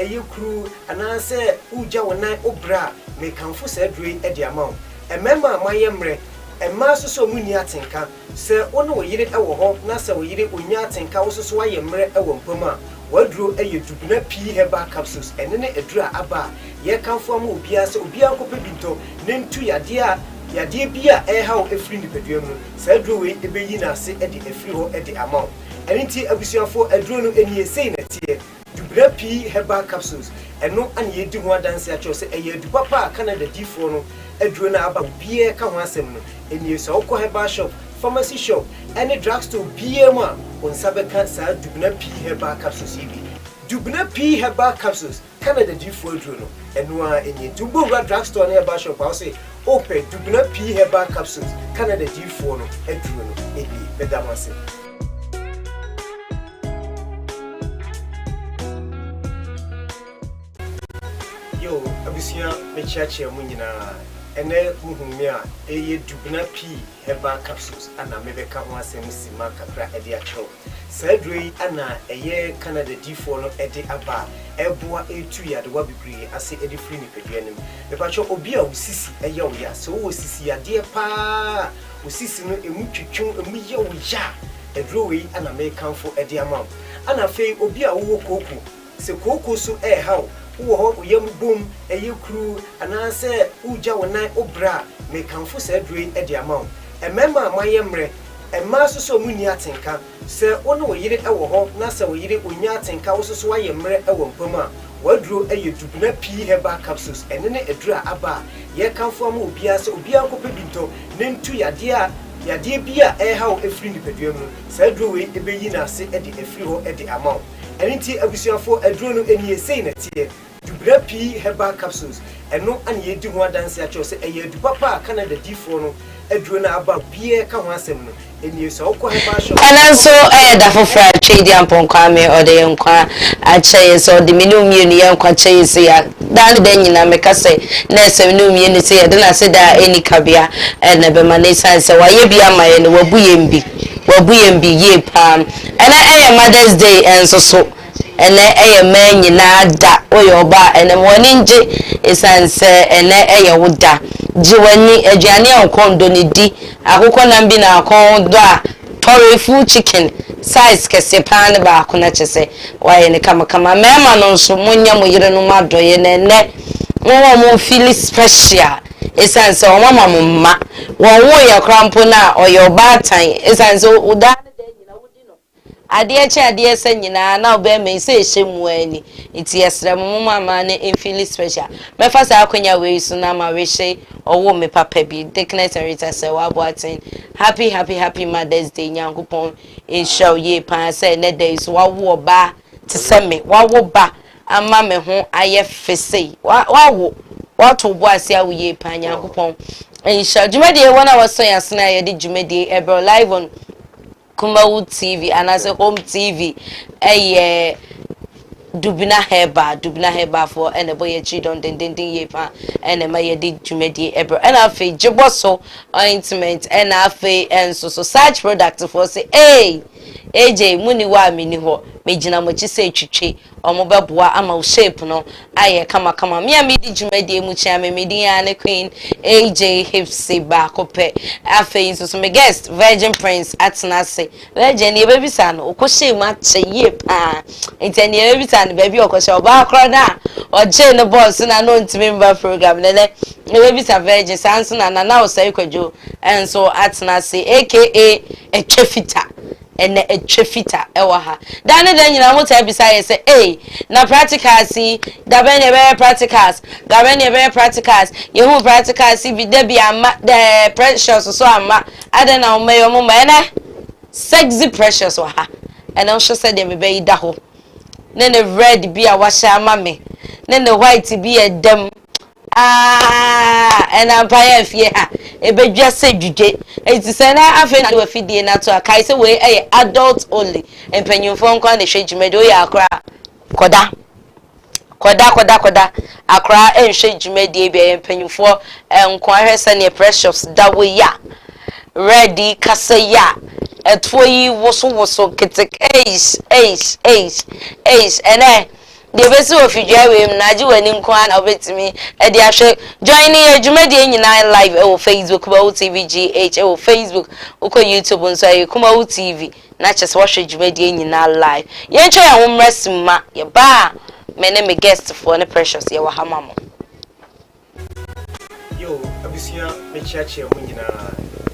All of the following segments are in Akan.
you crew and I say uja wona obra me kanfo sa aduro e de amount e mema mayemre e maso so muni atenka se ono wo yire e wo ho na se wo yire onya atenka wo so ayemre e wo mpama waduro eye dubuna pii herbal capsules enene edura aba ye kanfo am obia se obia nkope binto ne ntu yade bia e ha wo efri nipadua mu sa aduro we ebeyi na se e de efri ho e de amount enti abusuafo aduro no eni esei na tie dubuna pii herbal capsules eno an ye di ho adanse a chose eye du papa Canada D4 no aduro na aba bia ka ho asem no eni so ko herbal shop pharmacy shop any drugstore bia ma on sabeka sa dubuna pii herbal capsules ibi dubuna pii herbal capsules Canada D4 aduro no eno a eni dubo drugstore na herbal shop I say open dubuna pii herbal capsules Canada D4 no aduro no ebi bedamase. Yo, abusia mechiache mu nyina ene muhumia eye dubuna pii herbal capsules ana mebeka ho asem sima kakra ede acho sadrei ana eye Canada D4 no ede aba eboa etu ya de wa bibiri ase ede free ni peduanim mepacho obi a osisi eye wo ya so wo sisi ade pa osisi no emu twetwon emu ye wo ya edroi ana mekanfo ede amam ana fei obi a wo koko se koko so hawo wo yam bom kru anase uja wona obra me kanfo sa adure e de amount emema mayemre emma so muni atenka se ono wo yire e wo ho na se wo yire onya atenka wo so ayemre e wo mpama waduro eye dubuna pii herbal capsules enene edura aba ye kanfo am obia se obia nkope binto ne ntu yade bia e ha wo efri nipadua mu sa aduro we ebeyi na se e de efri ho e de amount enti abusuafo aduro no eni esei na tie dubra pii herbal capsules eno an ye di ho adanse a chose eye du papa Canada D4 no aduro na aba bie ka ho asem no eni so ko herbal shop ananso da fofra twedi amponkwa me ode nkwa a cheye so de minum ye ni nkwa cheye se ya dan de nyina me kase na se minum ye ni se ya de na se da eni kabia na be mane sanse wa ye bia maye no wabu ye mbi ye pam ena Mother's Day enso so ene man nyina da oyoba ene woni nje esanse ene woda jiwani aduane ankondo ne di akoko nam bi na akondo a torefu chicken size kese pan ba akona chese waye ne kama mema no so munya mo yire no madoye ne wo mo feel special esanse o mama mo ma wo ya krampo na oyoba atan esanse uda ade se nyina na oba me se ehemu ani iti yesra mo mama ne feel special me fa sa akonya we so na ma we hye owo me papa bi thickness and rita se wa boatin happy Mother's Day nyankopon in show ye pan say ne day so wa wo ba te se me wa wo ba ama me ho aye fese wa wo to bo ase awo ye pan nyankopon in show jumadi e wona was so yasna ye di jumadi e bro live on Kumawu TV and as a home TV dubina heba for and a boy chidon den yepa and a maya did jumedi ebro and a fe jiboso ointment and a fe and so such product for say AJ muni wa mini ho mejina mochi se twitwe omobeboa ama shape no aye kama me amedi jumedi mu chia me medi ane queen AJ hipsy ba kope afe so me guest Virgin Prince atnase virgin ye baby san okoshe ma cheye pa enti ye baby san baby okoshe oba akro na oje no boss na no ntimi mba program lele ye baby san virgin sans na o sai kwajo and so atnase aka etwefita ene etwefita ewa ha dane den nyina mota bisa ye say na practicals da ben ye be practicals ye hu practicals bi da bi ama the precious so ama ada na o meyo mo ene sexy precious wa ha ene o say de be yi da ho ne red bi a wa sha ama me ne white bi e dem and empire fie ha ebedwa se dwudwe enti se na afi na we fidie na to akai se we adult only empanyimfo nkwa na hwe jumede o ya akra koda akra enhwe jumede bi empanyimfo nkwa hwese ne precious da we ya ready kase ya etwo yi woso kitik age ene de be so ofidwa we na agi wani nko na obetimi e de ahwe join ni adwumade nyina live e wo Facebook Kumawu TV GH e wo Facebook uko YouTube nso e Kumawu TV na chese wo hwe adwumade nyina live ye ncho ya wo mrasima ye ba me ne me guest for ne precious ye wa hamamo yo abusia me chiachi mu nyina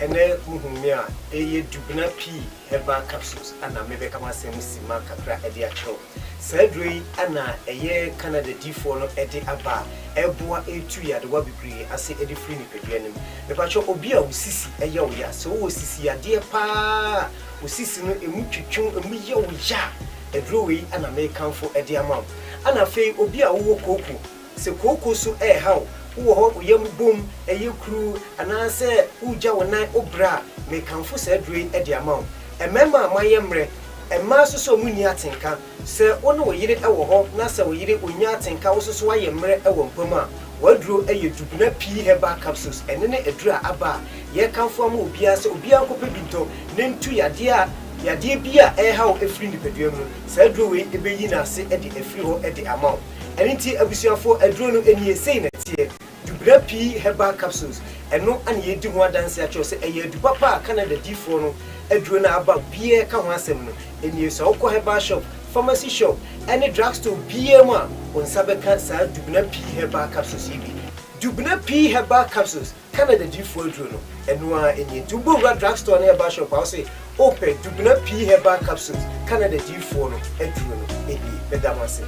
ene muhumi a eye dubna p heba capsules ana mebe kama sem sima kakra e de acho sadrui ana eye Canada D4 no e de aba eboa etu ya de wa bibiri ase e de free ni peduanim me pa cho obi a usisi eye wo ya so wo sisi ya de pa usisi no emu twetwon emu ye wo ya edrowi ana me kanfo e de amam ana fei obi a wo koko se koko so e hawo wo yam bom eye kru anase uja wona obra me kanfo sadrui e de amam emema mayemre emma so muni atenka se wono woyire ewo ho na se woyire onya atenka wo so ayemre ewo mpama waduro eye dubuna p heba capsules enene edura aba ye kanfo am obia se obia kopedunto ne ntu yade bia hawo efri nipaduam no saduro we ebeyi na se e de efri ho e de amount enenti abusuafo aduro no eni esei na tie dubuna p heba capsules eno ane yedi ho adanse a cho se eye dubapa Canada D4 no aduro na aba bia ka ho asem no eni so okọ heba shop pharmacy shop any drugstore bia ma onsabeka sa dubuna p heba capsules ibi dubuna p heba capsules Canada D4 aduro no eno a eni dubo drugstore na heba shop a say open dubuna p heba capsules Canada D4 no aduro no ebi bedamase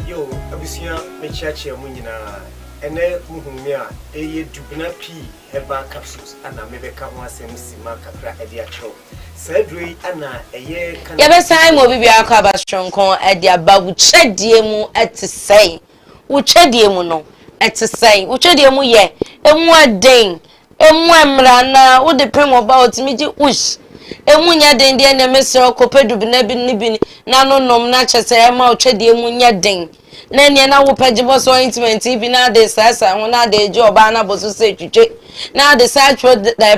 yo abusia me chiachi mu nyina ene muhumi a eye dubna p heba capsules ana mebeka ho asem sima kakra e de acho sadrui ana eye kana ya be sai mo bibia akaba stronko e de abagu chedie mu etesai wo chedie mu no etesai wo chedie mu ye emu aden emu amra na wo de pem oba otimiji ush emu nya den de na mesro kopedubna bi ni bi na no nom na chese ema wo chedie mu nya den na ne na wo pajibo so ointment bi na de sasa ho na de je oba na boso se twitwe na de search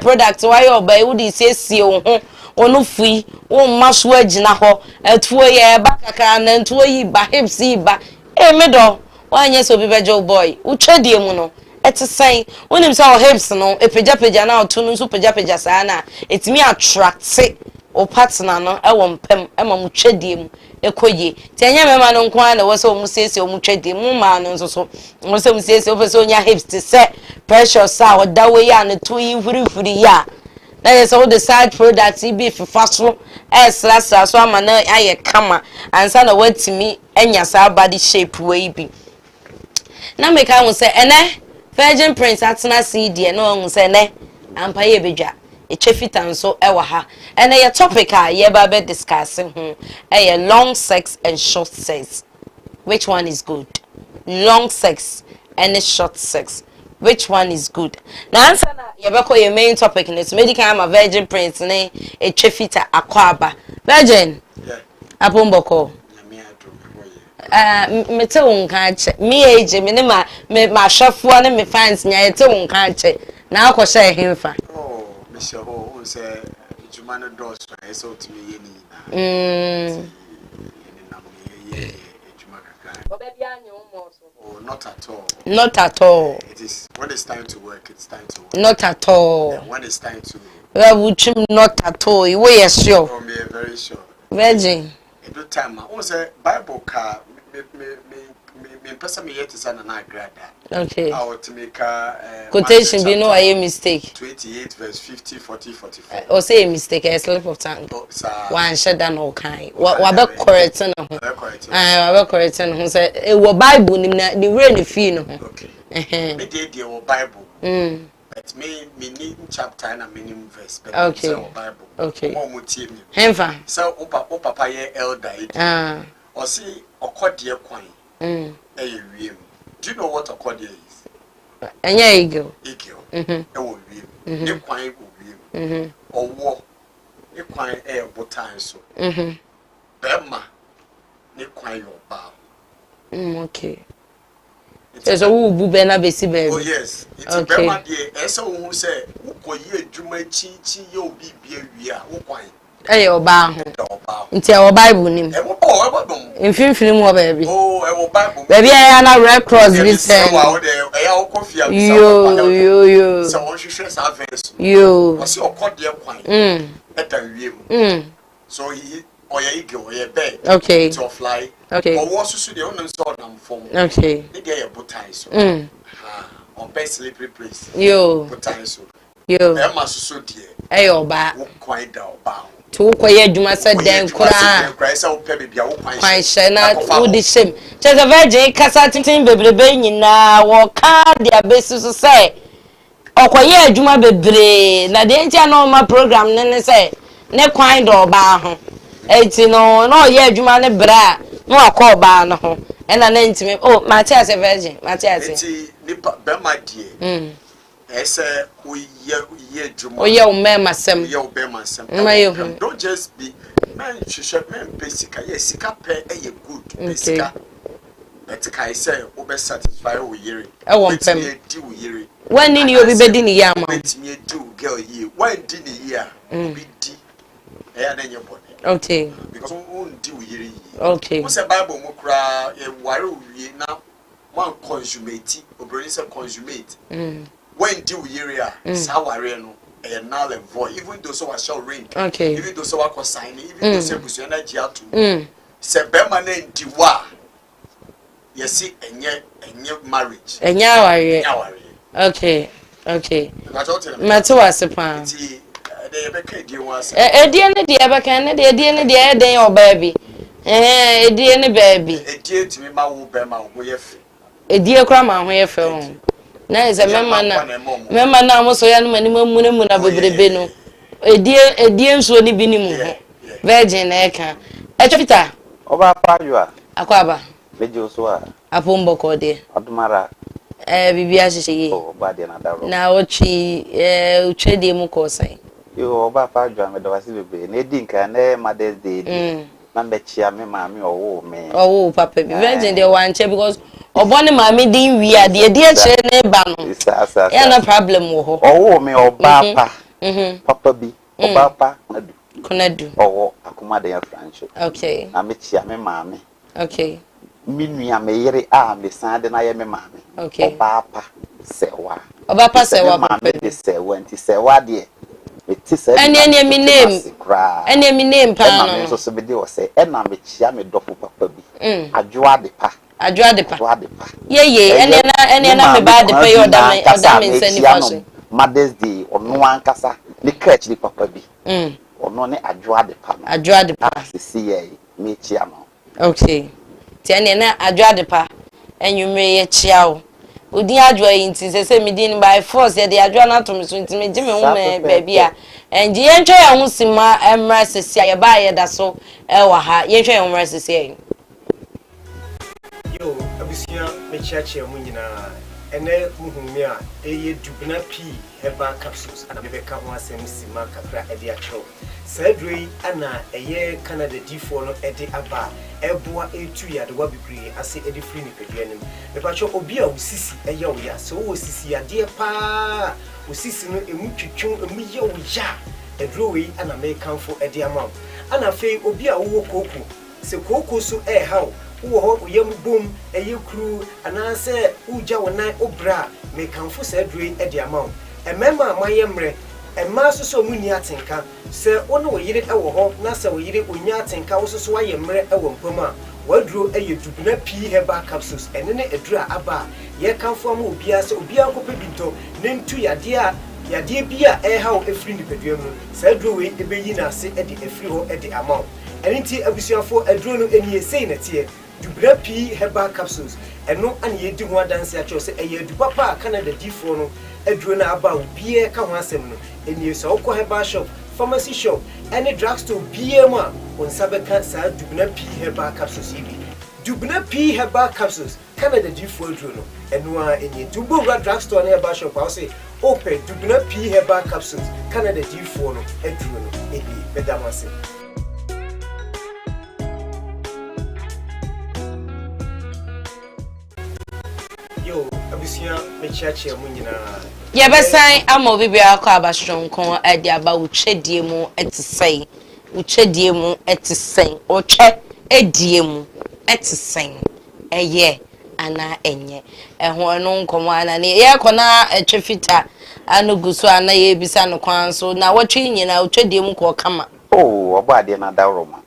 product why oba e wudi siesie wo ho onu fui wo maso agina ho atuo ye ba kakra na ntuo yi ba hips yi ba e medo wanye so bi bejo boy wo twedie mu no etesen wonim say o hips no epeja na otu no so peja saa na etimi attract o partner no e wo mpem e ma mu twedie mu ekoye tenye mema no nko na wo so mu siesie o mu twedie mu ma no nso so wo so mu siesie o pese onya hips te se pressure sa o dawe ya na to yi furi ya na yes all the side products be fifaso slasa so ama na aye kama ansa na watimi enya sa body shape we bi na make am say ene virgin prince atena CD na won say ne ampa ye bedwa e chefitan so ewa ha ene ye topic a ye ba be discussing long sex and short sex, which one is good? Long sex and short sex, which one is good? Now answer na ye be ko your main topic is medical am a virgin prince ne e chefita akwaba virgin yeah apomboko mete wonka che me age me ne ma hwefo ne me fans nya yete wonka che na akosha ehemfa oh me sure ho say juma no dos fa so to me ye ni oh not at all, not at all. It is when it's time to work, it's time to work. Not at all. And when it's time to not at all. You are sure? Oh, me very sure. Virgin. Every time I was a Bible car me person me yet is an grad. Okay. I want to make a quotation be no a mistake. 28 verse 50 40 44. Or say a mistake, a slip of tongue. One shed down all kind. What about correcting? I correcting who said it was Bible in the rain feel. Okay. Me did your Bible. But me need chapter and a minimum verse. Okay. Bible. Okay. Henfa. So papa ye elder. Or see or cord dear coin. Do you know what a cordia is? And yeah, eagle. You quite or war. You quite air botan so. Bema, you quite your bow. Okay. So who bu be na be si baby. Oh yes. It's a bema de esa wo say wo koye adwuma chi ye obi bia wi a wo kwan. Oba ho. Nti e Bible nim. E wo dom. Mfimfini mu baby. Oh, e wo Bible. Baby ya na Red Cross bi send. E ya wo kofia bi sa. Yo. So wo hwehwe sa verse. Yo. Wo se okode kwan. Eta wiem. So he oya ige oya be. Okay. To fly. Okay. But what susu de onam so nam form. Okay. They get butai so. On best slippery place. Yo. Butai so. Yo. E ma susu de. Oba. Wo kwan da oba. To koye adwuma se den kura. Kura se wo pe bibia wo kwan. Kwan hye na wo di shem. Chese virgin kasa tintin bebrebe nyina wo ka dia besu so say. Okoye adwuma bebre na de ntia no ma program ne say ne kwan da oba ho. Eti no ye adwuma ne bra no akọ oba no ho. Ena na ntime oh Matthias virgin Matthias. Eti nipa be ma die. Ese oye adwuma. Oye o mema sem. Oye o be ma sem. Don't just be man hwehwe man pesika yes sika pe eye good pesika. Etika say o be satisfy o yere. E won pem. Di o yere. When ni obi be di ni ya ma. Betimi do girl here. When di ni here. Obi di. E ya na nye bone. Okay. Because on di o yere. Okay. Who say Bible mo kra e ware owie na one consummate. Obìnrin say consummate. When di o yere a sa ware no e null and void. Even though so was shall ring. Okay. Even though so was sign. Even though so busu na gia to. Say be ma na ndi wa. Yes, enye marriage. Enye aware. Okay. Mate wase pa. Edie ne de beka ne de edie ne de eden o baby. Edie ne baby. Edie timi ma wo be ma wo ye fe. Edie kra ma ho ye fe ho. Na is memma na mo so ya no mani mamu na bebrebe no. Edie nso ni bi ni mu ho. Virgin na eka. Echofita. Oba pajuwa. Akwaba. Bejo so a. Apombo ko de. Odumara. Bibia hyehyeye. Oh, ba de na daro. Na ochi utwede mu ko sai. Yo oba pajuwa me do wasi bebe. Na edi nka na Mother's Day. Na mbechia me maami owo me. Owo papa bi. Virgin de wanche because obone maami din wi ade ade eche na ba no. Ya na problem wo ho. Owo me oba pa. Papa bi. Oba pa nadu. Konadu. Owo akuma de French. Okay. Na mechia me maami. Okay. Minua me yere a me san de na ye me maami. Okay. Oba pa sewa. Oba pa sewa papa de sewa nti sewa de. Any me name. Any me name pa no. So so be dey o say e na me chia me dofo papa bi. Adwoa de pa. Ye any na me ba de pa yo da me send fashion. Mother's Day onu ankasa ne catch the papa bi. Ono ne adwoa de pa. Adwoa de pa. See ye me chia no. Okay. Ti any na adwoa de pa. Enwumre ye chia o. Odi adwoa yinti se me din by force ye de adwoa na to me so nti me gime hu me baby a. Enji ye ntwa ya hu sima emra sesi ya ba ye da so wa ha ye ntwa ya emra sesi ya. Yo abusia me chiachi mu nyina ene muhumi a eye dubna p heba capsules ana me ka ho asem sima kakra e de akro sadrei ana eye Canada D4 no e de aba eboa etu ya de wa bibiri ase e de free ni peduanim me pa cho obi a usisi eye wo ya so wo sisi ya de pa usisi no emu twetwon emu ye wo ya edroi ana me kanfo e de ama ana fei obi a wo koko se koko so e hawo wo ho yem bom eye kru ana se uja wona obra me kanfo sadrei e de ama emema mayemre emma so mu ni atenka se ono yire e wo ho na se wo yire onya atenka wo so ayemre e wo mpama waduro eye dubuna p heba capsules ene ne edura aba ye kanfo am obia se obia kope binto ne ntu yade bia e hawo efri ni peduam no se duro we e beyi na se e de efri ho e de ama ene nti abusuafo eduro no eni esei na tie dubuna p heba capsules eno ane ye di ho adanse a cho se eye du papa Canada D4 no eduro na aba obia ka ho asem no eni so ko heba shop pharmacy shop any drugstore BMA on sabeka sa dubna p heba capsules ibi dubna p heba capsules Canada D4 eduro no eno a eni dubo drugstore na heba shop say open dubna p heba capsules Canada D4 no eduro no ebi bedamase. Yo mechiachi mu nyina ye besan ama obi bia akọ abastronko ade aba utwedie mu etisen utwedie mu etisen otwe edie mu etisen eye ana enye eho no nkomo ana ne ye kona etwefita anuguso ana ye bisa no kwan so na wotwe nyina utwedie mu ko kama oh obo ade na dawroma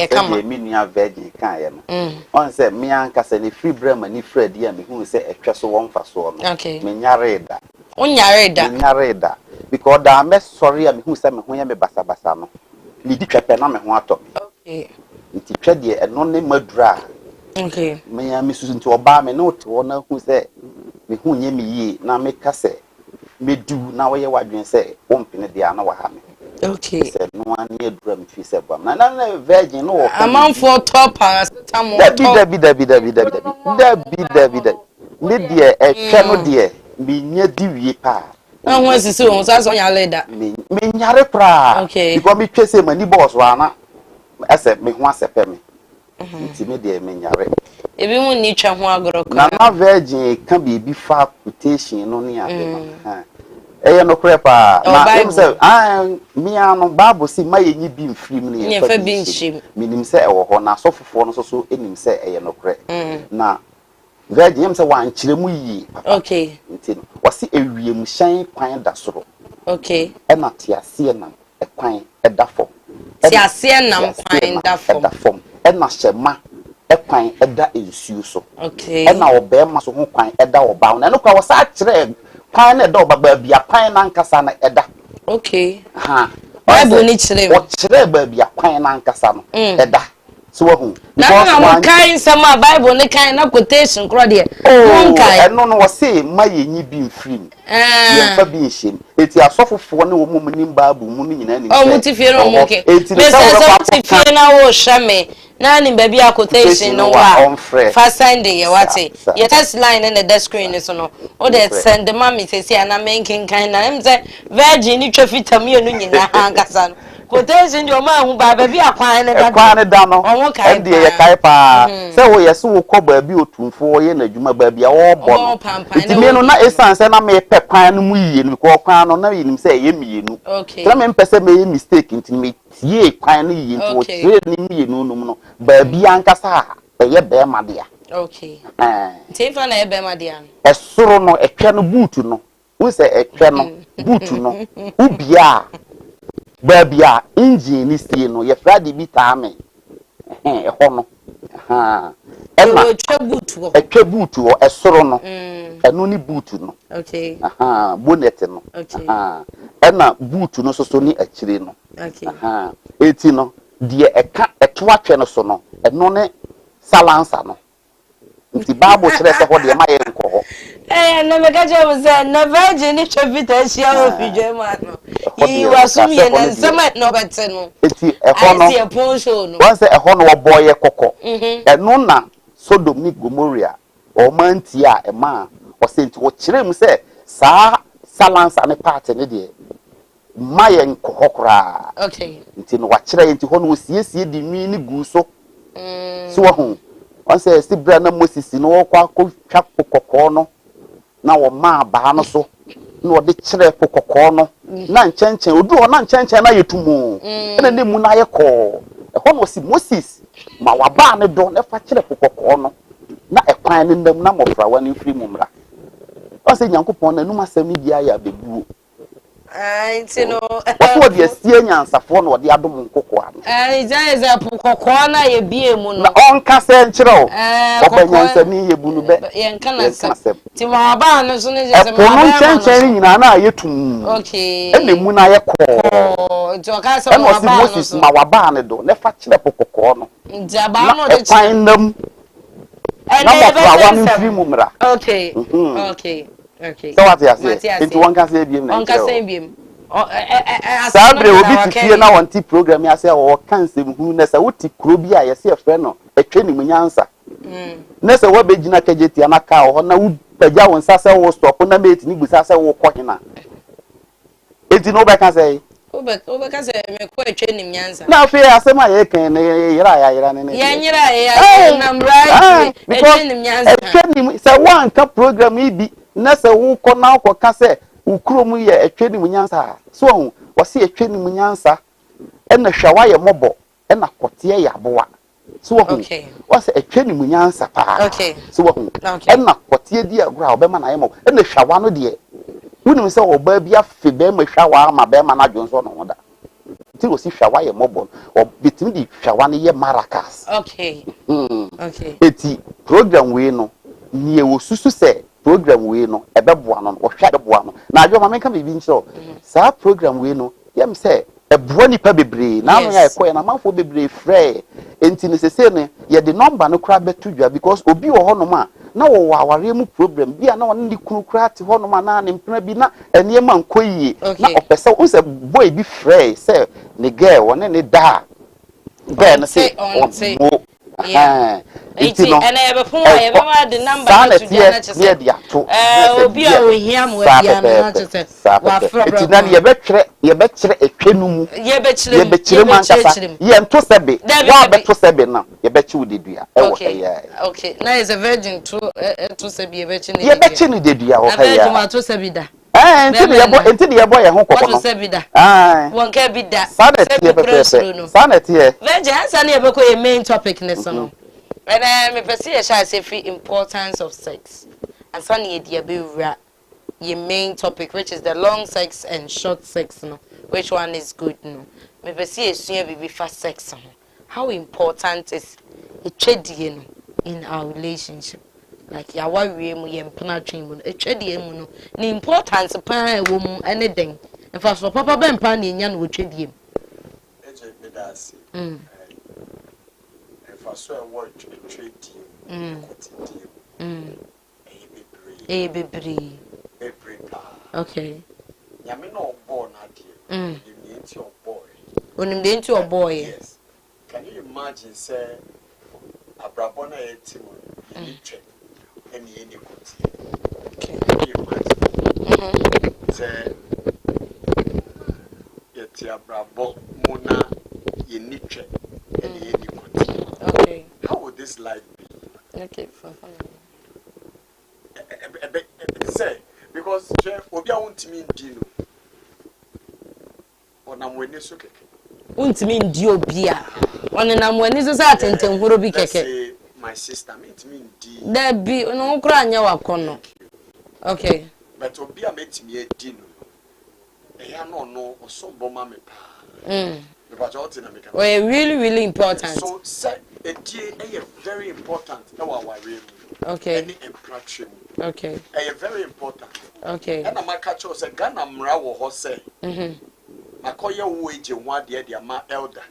kama me nua virgin kan ye no on say me anka say ne free brema ni fred ya me hu say etwe so won fa so no me nyare da unyare da because da me sorry ya me hu say me ho ya me basa basa no ni di twepe na me ho ato okay nti twede eno ne madura okay me ya me susu nti oba me no te wona hu say me hu nye me yi na me ka say me du na wo ye wadwen say o mpene dia na wa ha me okay said no one near drum fi say bam na virgin no amount for top paracetamol David me die etwe no die me nya di wie pa na ho asisi o so aso nya leda me nyare pra okay because me twese mani boss wa na ese me ho asepe me nti me die me nyare ebi mu ni twa ho agoro ko na virgin ka bi fa quotation no ne ade no eye no krepa na em say me anu bible si maye nyi bi mfrim ne ye fa bi nshim minim say ewo ho na sofofo no so enim say eye no kre na virgin em say wan kire mu yi okay nti no wasi ewie mu hyan kwan da soro okay e na tiase na kwan e da fom tiase na kwan da fom e na hyema e kwan e da ensuo so okay e na obema so ho kwan e da oba na no kwa wasa kire kwan na da oba bia kwan na nkasa na eda okay bible ni kire o kire ba bia kwan na nkasa no eda so wahu because na kan sama bible ni kan na quotation kro de mon kai eno no wose maye nyi bi mfrim ye fa bi nhyem eti asofofo ne wo mu nim bible mu ni nyina ni o mutifie no mo ke me se mutifie na wo hwame na ni ba bia quotation no wa fa send ye wate ye test line in the screen so no o de send mama se si ana menkin kan na em se virgin ni twafita me no nyina hankasa no quotation de o ma hu ba bi akwan ne da no e de ye kai pa se wo ye so wo kọ ba bi otumfo ye na adwuma ba bi a wo bọ no ti me no na essence na me pe kwan no mu yiye no ko kwan no na yinim se ye mienu tra me mpese me ye mistake nti me tie kwan no yiye nti wo tie ni mienu no no ba bi ankasa ye be ma dia okay nti fa na ye be ma dia esoro no etwe no boot no wo se etwe no boot no ubia babia engine ni sie no ye frade bi taame ho no etwa boot wo esoro no eno ni boot no okay bonnet no ena boot no so ni akire no okay eti no de eka etwa twe no so no eno ne salansa no nti bible kire se ho de ma ye nko ho na me ka je mo se na virgin ni twavita hia ofidwe ma no yi wasum ye na nsema no bete no eti eho no ati eponso no wan se eho no wo boye kokko eno na Sodom ni Gomorrah o manti a ema o se nti wo kire mu se saa salansa ne part ne de maye nko hokra okay nti no wa kire nti ho no siesie di nwi ni gu so so ho wan se sibra na Moses no wo kwa ko twa kokko no na wo ma ba no so na ode kire kokko no na nchenchen odu ho na nchenchen na yetumu ena ne mu na ye ko ho no si Moses ma wa ba ne do na fa kire kokko no na ekwan ne ndam na mofra wa ne firi mumra o se nyankopon na numa sami bia ya bebuo nti no o de asie nyansafo na ode adom nkoko ano jaiza kokko na ye bie mu no na onka se nkire o obanyansami ye bunu be ye nkana se ti ma ba no so ne je se ma ba nchenchen nyina na ayetum okay ene mu na ye ko to ka se ma ba no so ma wa ba ne do ne fa kire kokko no nja ba no de kire nam na mo fra wa ni firi mumra okay okay so what you say into one can say biem na on can say biem sabre obi tifie na won ti program ya say o kan sem hu na say wuti kro bi a ye say frɛ no etwe ni munyansa na say wa begina kageti anaka ho na wu pagya won sa say wo stop na mate ni gusa say wo kɔ hena enti no be kan say obe ka say me ko etwe ni munyansa na fe asem a ye kan ne yira ne ye nyira ye na mra etwe ni munyansa etwe ni say one ka program yi bi na se wo kɔ na kɔ ka se wo krom ye etwe ni munyansa so ho wo se etwe ni munyansa na hwawa ye mɔbɔ na kɔte ye aboa so wo ho wo se etwe ni munyansa pa so wo ho na kɔte di agura obema na ye mɔbɔ na hwawa no de wunim se oba bi afi be ma hwawa ama be ma na dwonso no ho da ti wo si hwawa ye mɔbɔ o bitimi di hwawa ne ye maracas eti program we no nie wo susu se program we no ebeboa no wo hwa ebeboa no na adwo ma menka bibi nso sa program we no yem se eboa nipa bebre na no ya ekoye na manfo bebre frɛ enti ne sese ne ye de number no kra betu dwa because obi wo ho no ma na wo aware mu program bia na won ndi kunu kra te ho no ma na ne mpena bi na ene ma nkoyie na opese wo se boy bi frɛ se ne girl won ne da girl no se Iti and I have a the number to obi a ohia mo bia na chese iti na ye betre etwenum ye bekyire man kasa ye nto sebe wa beto sebe na ye bechi udedua e wo ya okay na is a virgin to sebe ye bechi ni dedua wo ya virgin ma to sebe da enti de ye boy ye ho kokko no sebe da won ka bi da sanet ye virgin answer na ye be ko ye main topic ne so no. And me perceive a shall say free importance of sex. And sunny idea be your main topic, which is the long sex and short sex. No, which one is good? No, me perceive a soon be fast sex. How important is a trade in our relationship? Like ya worry mu ye mpana twin a trade mu no. The importance of a woman anything. In fact, for Papa Ben Pan in yan would trade him. So I want to trade you. Okay. Yamino born at you. Boy. When you into a boy. Yes. Can you imagine, say, a brabona etim in any okay. Can you imagine? Say, yet your brabo mona in niche any okay. How would this life be? Okay, for say because obi a won't mean dino. Onam weni so keke. Won't mean dio bia. Onam weni so sa tenten horo bi keke. My sister mean di. There be no kra anya wakono. Okay. But obi a metimi dino. Eya no oso boma me pa. Well, really important. So, a day very important. Okay. Any impression. Okay. Very important. Okay. And I'm a catcher, say, Ghana Mrawo Hose. I call your wage and one dear, dear, my elder.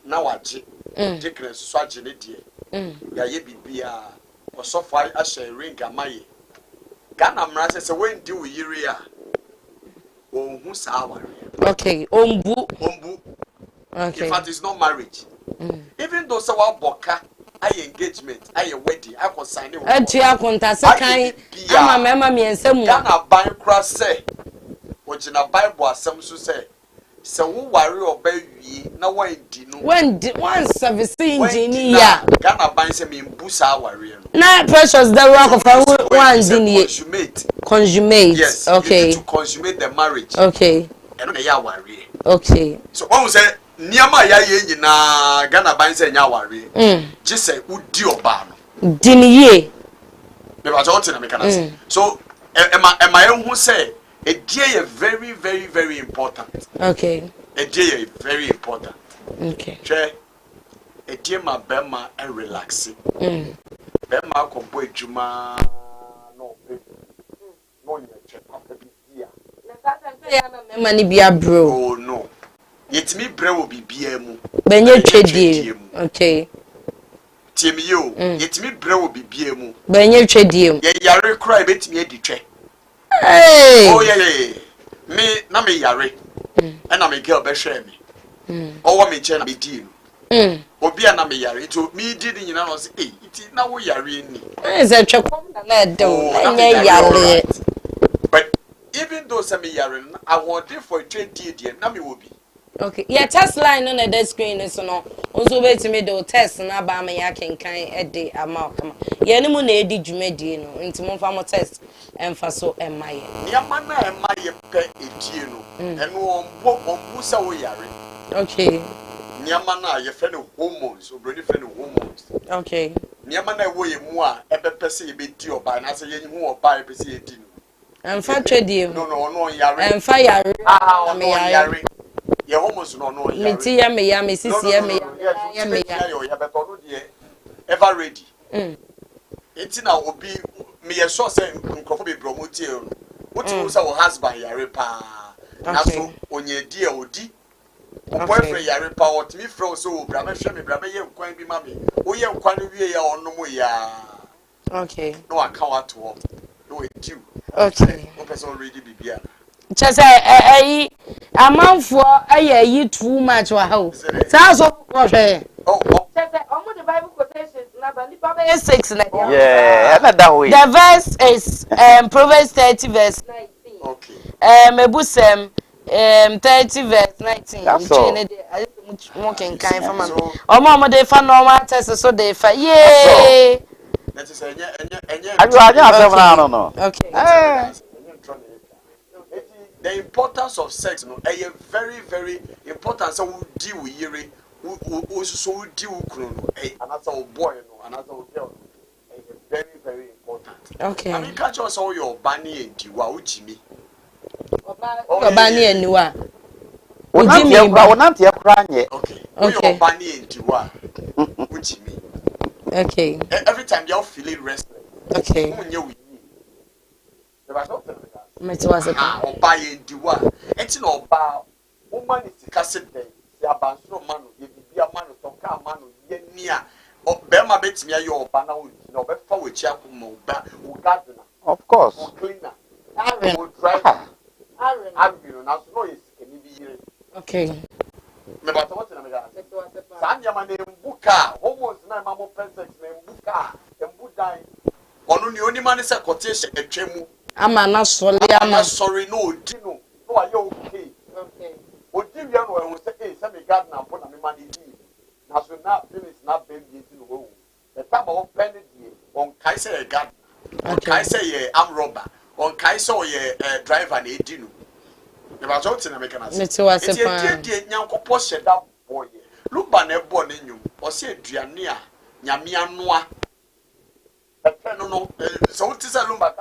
Now I declare Swagin dear. Ya be or so far as a ring a my Ghana Mra says, when do we hear? Oh, who's our okay, ombu. Okay. In fact, it's not marriage. Even though someone boka, I engagement, I wedding, I can sign it. Etia kontase kan ama mema mi ensemu. Ghana Bible say, what in a Bible asem so say, so wo worry obawie na wan di no. When 117 ya. Ghana Bible say me mbusa worry no. Na precious the rock of one din consummate. Yes. Okay. You need to consummate the marriage. Okay. And na ya worry. Okay. So when we say niama ya ye nyina Ghana ban say nya ware je say udi oba no diniye me ba jot na me kana say so am I who say a day very very very important. Okay. A day very important. Okay. Che a day ma bema and relax bema ko boy juma no no nya che papa bi dia na ka ya na mema ni bia bro. Oh no. Yetimi bre wo bibia mu benye twedie okay tiemi yo yetimi bre wo bibia mu benye twedie ye yare kra betimi adi twe hey oh yeah me na me yare na me girl be hwe me owo me che na me di no obi na me yare to me di ni nyina no say eh iti na wo yare ni is a twekom na do enye yare but even though say me yare I want for trade die na me wo bi. Okay. Yeah, test line on the screen is no. Onso betimi do test na ba me ya kenkan e de ama kama. Ye ne mu na edi dwumadie no. Nti mo fa mo test emfa so emaye. Nyama na emaye pe edie no. Eno ombu sa wo yare. Okay. Nyama na ye fe no hormones, obroni fe no hormones. Okay. Nyama na wo ye mu a ebepe se ye bedi oba na se ye hu oba epe se ye di no. Emfa twedie. No no yare. Emfa yare. Me yare. Ye hormones no yare. Meti ya me ya me sisi ya me ya me ya. Yo ya beto no de ever ready. Enti na obi me ye sure say nkrofo be promote no. What you say husband yare pa. Na so onye di e odi. Boyfriend yare pa what me from so bra me hwe me bra me ye nkwan bi ma me. Wo ye nkwan no wie ya onno mo ya. Okay. No account to work. No e due. Okay. One person already bibia. Chese amanfo ayi too much wa ho. Sa so ko hwe. Oh. Chese omo the Bible quotations na ba lipa be 6 na. Yeah, that way. The verse is Proverbs 30 verse 19. Okay. Ebusem 30 verse 19. That's all. Mo can kind for man. Omo dey fa normal test so dey fa. Yay. That is enye. No. Okay. The importance of sex, no, is very, very important. So we deal with yere, we so deal with kunu, another boy, no, another girl. It's very, very important. Okay. I mean, catch us all your bunny and diwa uchimi. Obani eniwa. Wonanti ekranye. Okay. Your bunny and diwa uchimi. Okay. Every time you're feeling restless. Okay. Meti was oba ye diwa enti na oba woman is kasede ya bansoro manu ye bibia manu tonka manu ye nia be ma betimi aye oba na wo na obefa wo chi akoma oba wo gardener Of course. wo cleaner Aaron. wo driver Aaron na so no is keni bi yire. Okay. Me ba to what na me ga sanya ma na mbuka hormones na ma mo sex na mbuka mbudan onu ni oni man se quotation etwemu Ama na sole ama. Sorry, no, Dino. No, are you okay? Okay. What do you know? Say, hey, some garden and put a money. Now, so now, finish not baby in the home. The time of penny on Kaiser a garden, on Kaiser a arm robber, on Kaiser a driver and a Dino. The result in American. Meti was a fan. Yanko posted that boy. Look, by a born in you, or say, Driania, Yamia Noa. No, so it is a lumber.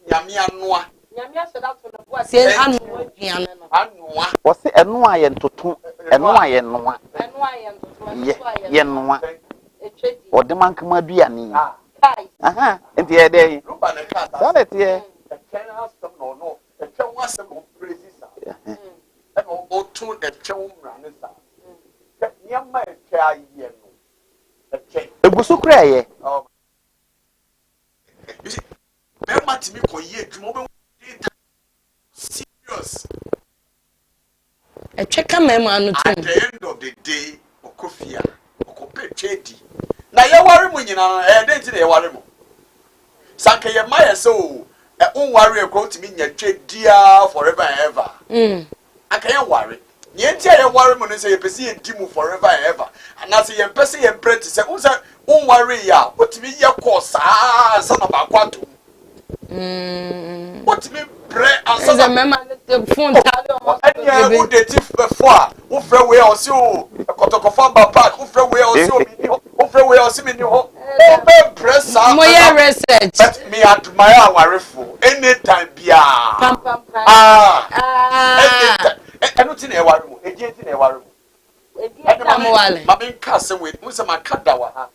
Nyamia noa. Nyamia said that to the boy. Say anu anua. Was it enwa ye ntoto? Enwa ye noa. Enwa ye ntoto. Ye noa. Echedi. Odeman kama duane. Kai. Aha, enti ye dey. Luba na ka. That ye. E twen asem no. E twen wasem o praise sa. E no o to e twen mrane sa. Nyama e twa aye no. E twen. Egusu kura ye. Bema timi ko ye dwuma be serious. E tweka mema anu At the end of the day, okofia, okope twedi. Na ye ware mu nyina den ti na ye ware mu. Sanke ye ma ye so unware ekro timi nya twedia forever and ever. Aka ye ware. Ye ti ye ware mu no say ye pese ye di mu forever and ever. Na say ye pese ye pray to say unware ya, otimi ye course sa na ba kwato. What me pray and so the mema the phone tell you who date before who free we or see o kotokofa baba who free we or see o who free we or see me ni ho o be press am moya research but me admire awarefo anytime bia anytime eno ti na e ware mu edi ti na e ware mu ma be nka se we mu se makada wa ha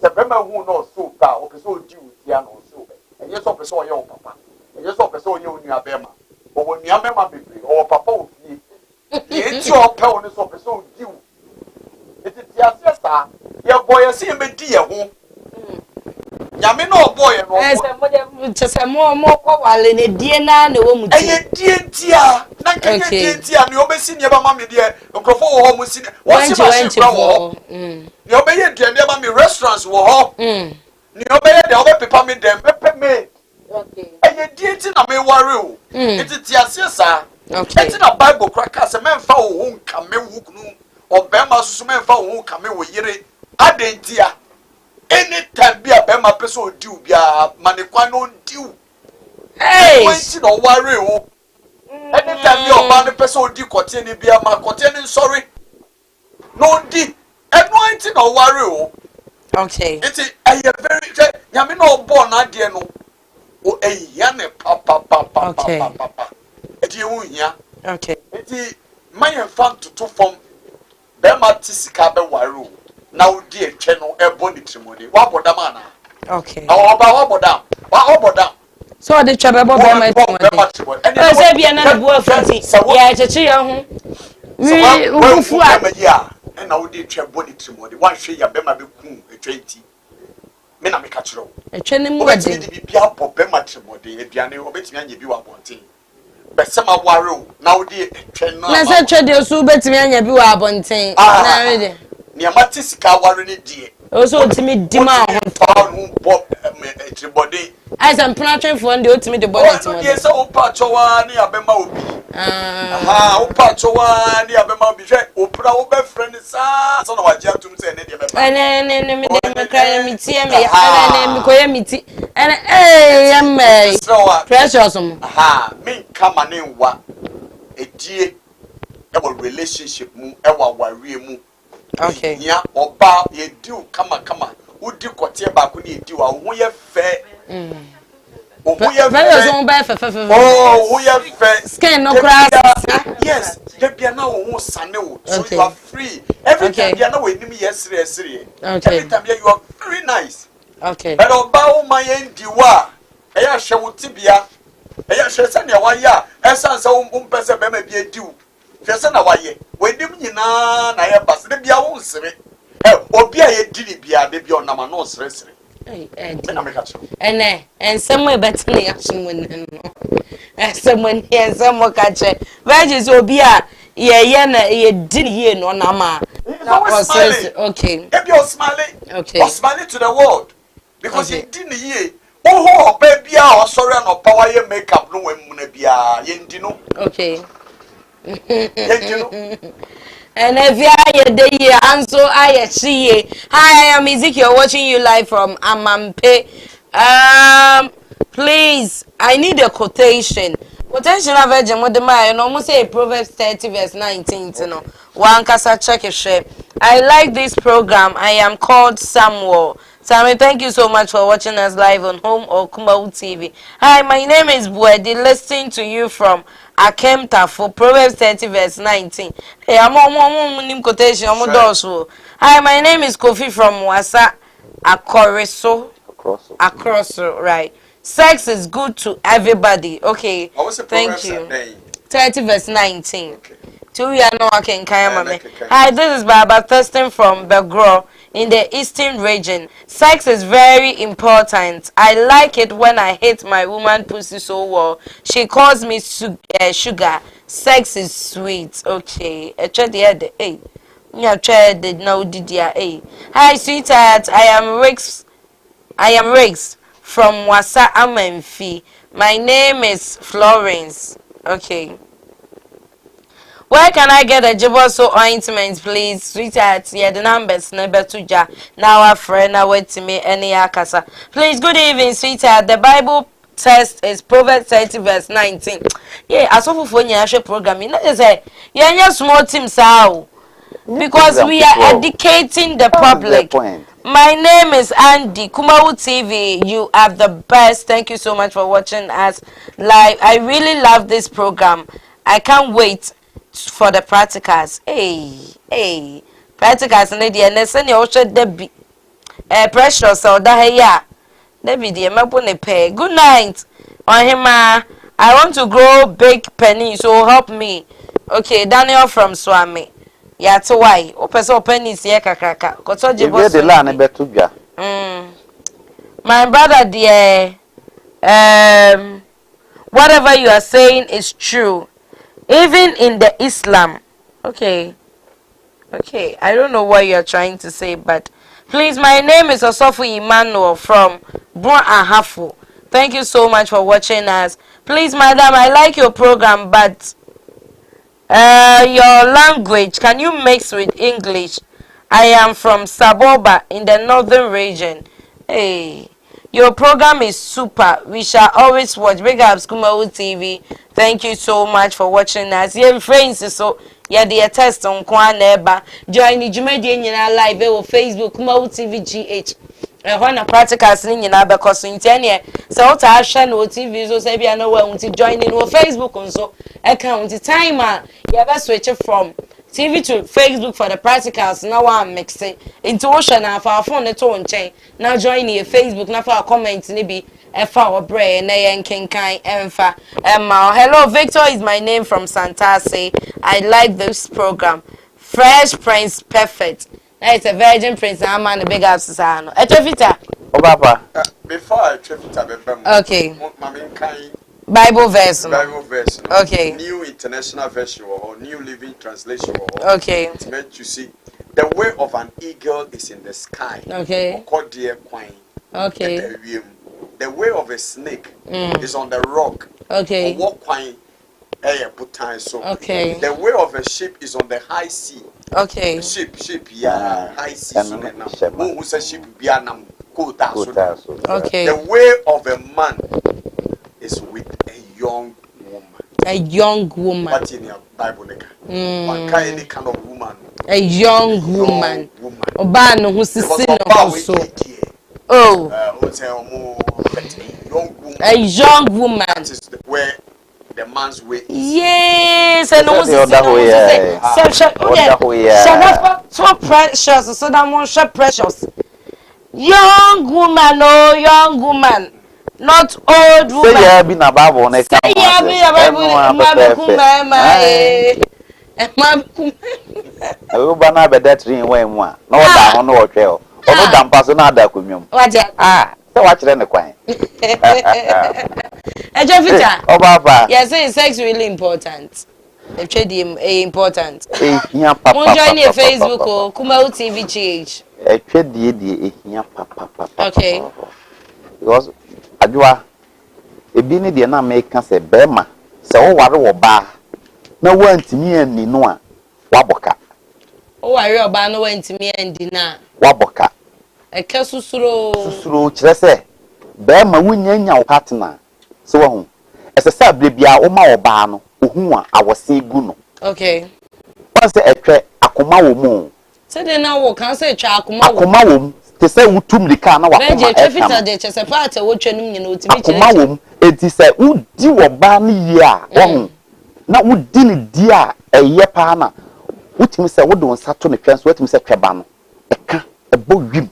se be ma hu no so ka o pe so di utia no so and yes, officer, or your papa, and yes, officer, you knew a bema, or when you are member, or papa, it's your parents officer, you. It is your sister, your boy, I see him a dear home. Yamino boy, and just a more while in a dear nan, the woman, and dear, and you obey senior mammy, dear, or go for home with what's your you obey dear mammy restaurants were home. Ni obey the other people me them pepper me. Okay. And you did na me worry. It is your sister. Okay. It's in a Bible crackers a man for whom come me who obema susu memfa wo kame wo yire adentia anytime be a bema person diu bia manekwa no diu hey wait no worry o anytime be oba ne person di kote ni bia ma kote ni sorry no di anointing no worry o okay it's a very nyame no born na de no o eya ne papa eti ewu hia okay eti mayen fan to form be ma tisika be worry o na wo di etwe no ebo ni trimoni wa boda mana okay oba wa boda so the trouble be my trimoni e say bia na bu afati ya cheche ya ho wi ufufu a na wo di etwe bo ni trimoni wa hwe ya be ma be ku etwe enti me na me ka kiro etwe ni mu ade bi bia bo be ma trimoni aduane obetimi anya bi wa bonten be se ma ware o na wo di etwe no na se twe de so betimi anya bi wa bonten na ready ni amati sika ware ni die o so otimi dima ho bo etribode ai sam plantain for ndi otimi de bonnet mo ye se o pa chowa ni abema obi o pa chowa ni abema obi hwe opra wo be friend sa so na waje atum se ne de be pa ne me de kra mi tie me ya ne mi koye mi ti ene ya me precious mo me kama ne nwa edie e wo relationship mu e wa ware mu okay ya oba ye diu kama udi kote ba ko ni edi wa wo ye fe o wo ye fe oh wo ye fe skin no crash yes de bia na wo sane wo so you are free every time bia na wo enim yesire every time you are very nice okay but oba wo ma ye ndi wa e ya hwe wo tibia e ya hwe se ne wa ya e san se wo mpese be ma bia diu hwe se na wa ye wo enim nyina na ye bas de bia wo nsire obi a ye dini bia de bia onama no sresre ene ensem e betene yasumune no ensem ka che verges obi a ye na ye dini ye no nama okay if you smiling okay smiling to the world because ye dini ye oho oba bia o sorry no power ye makeup no wemu na bia ye ndi no okay ye ndi no and if you are the year and so I see hi, I am Ezekiel watching you live from Amampe. Please, I need a quotation. Quotation of Virgin with the Maya, almost say Proverbs 30 verse 19, you know. One casa check a share. I like this program. I am called Samuel. Sammy, thank you so much for watching us live on Home or Kumau TV. Hi, my name is Wotwedie, listening to you from Akemta for Proverbs 30 verse 19. Hey, I'm quotation. Hi, my name is Kofi from Wasa Akoroso. Akoroso, right. Sex is good to everybody. Okay, thank you. 30 verse 19. Okay. Hi, this is Baba Thurston from Belgro in the eastern region. Sex is very important. I like it when I hit my woman pussy so well. She calls me sugar. Sex is sweet. Okay. Hi, sweetheart. I am Riggs from Wasa Amenfi. My name is Florence. Okay. Where can I get a Jiboso ointment, please? Sweetheart, yeah, the numbers never to ja. Now our friend, now wait to me any akasa. Please, good evening, sweetheart. The Bible text is Proverbs 30 verse 19. Yeah, as of when you actually programming, let's say, yeah, small team sao. Because we are educating the public. My name is Andy, Kumau TV. You are the best. Thank you so much for watching us live. I really love this program. I can't wait for the practicals. Hey, practicals na dia na se ne o hwe Debbie. Pressure so da ya. Debbie dia mabo ne pe. Good night. Ohima, I want to grow big penny, so help me. Okay, Daniel from Swami. Ya to why? O pese o penny se kakraka. Koto jibo so. La na betu dwa. My brother dear, whatever you are saying is true. Even in the Islam. Okay, I don't know what you're trying to say, but please, my name is Osofu Emmanuel from Bron Ahafu. Thank you so much for watching us. Please, madam, I like your program, but Your language, can you mix with English? I am from Saboba in the northern region. Hey, your program is super. We shall always watch. Big ups, Kumawu TV. Thank you so much for watching us. Yeah, friends, so yeah, the test on Kwan Neba. Join the Jumedian live on Facebook, Kumawu TV GH. When a practical singing in Abacoso in 10 years, so I shall no TV, so say, I know when to join in Facebook and so account the timer. You ever switch it from TV to Facebook for the practicals. Now I'm mixing into ocean and for our phone the tone chain. Now join your Facebook, now for our comments, maybe F our brain, and King Kai, Emfa, Emma. Hello, Victor is my name from Santase. I like this program. Fresh Prince, perfect. It's a virgin prince. I'm on the big house. Sano. Echefita. Oh, Papa. Before I Echefita, okay. Bible verse. Bible verse. Okay. New International Version or New Living Translation. Okay. It's meant to see the way of an eagle is in the sky. Okay. Okay. The way of a snake is on the rock. Okay. Okay. The way of a ship is on the high sea. Okay. Ship, yeah, high sea. Who says ship be anam kota. Okay. The way of a man is with a young woman. A young woman. What in your Bible? One kind of woman. A young woman. Obano who's sitting also. Oh. A young woman. That is where the man's way is. Yes, and no so precious, so that one so precious. Young woman, oh, young woman, not old woman. Say yeah, be na Bible, ne say yeah, be na Bible. Ewo ba na be that ring when mu a. Na oda ho no otwe o. Ono dampa so na ada kwamwam. Say wa kire ne kwan. Ejofita. Oh baba. Yes, sex really important. Echedi important. Ehia papa. Mo join your Facebook o Kumawu TV GH. Echedi ehia papa. Okay. Because adwa ebi ne de na make say bema se wo ware wo ba na wantimi ani no a waboka. O ware oba na wantimi andi na waboka. Eke susuro kire se bema wunyanya wo partner. So wahu esese abrebia wo ma wo ba no ohu a awose gu no. Okay. Once etwe akoma wo mu. Se de na wo kan se etwa akoma wo mu. Te se wutum lika na wakoma. Beje Echefita de chese part wo twanum nyina otimi kire. Akoma wo enti se udi wo ba ne ye a wahu na wudi ne di a eye pa na wutimi se wo do nsa to ne twan so wutimi se tweba no eka ebo wim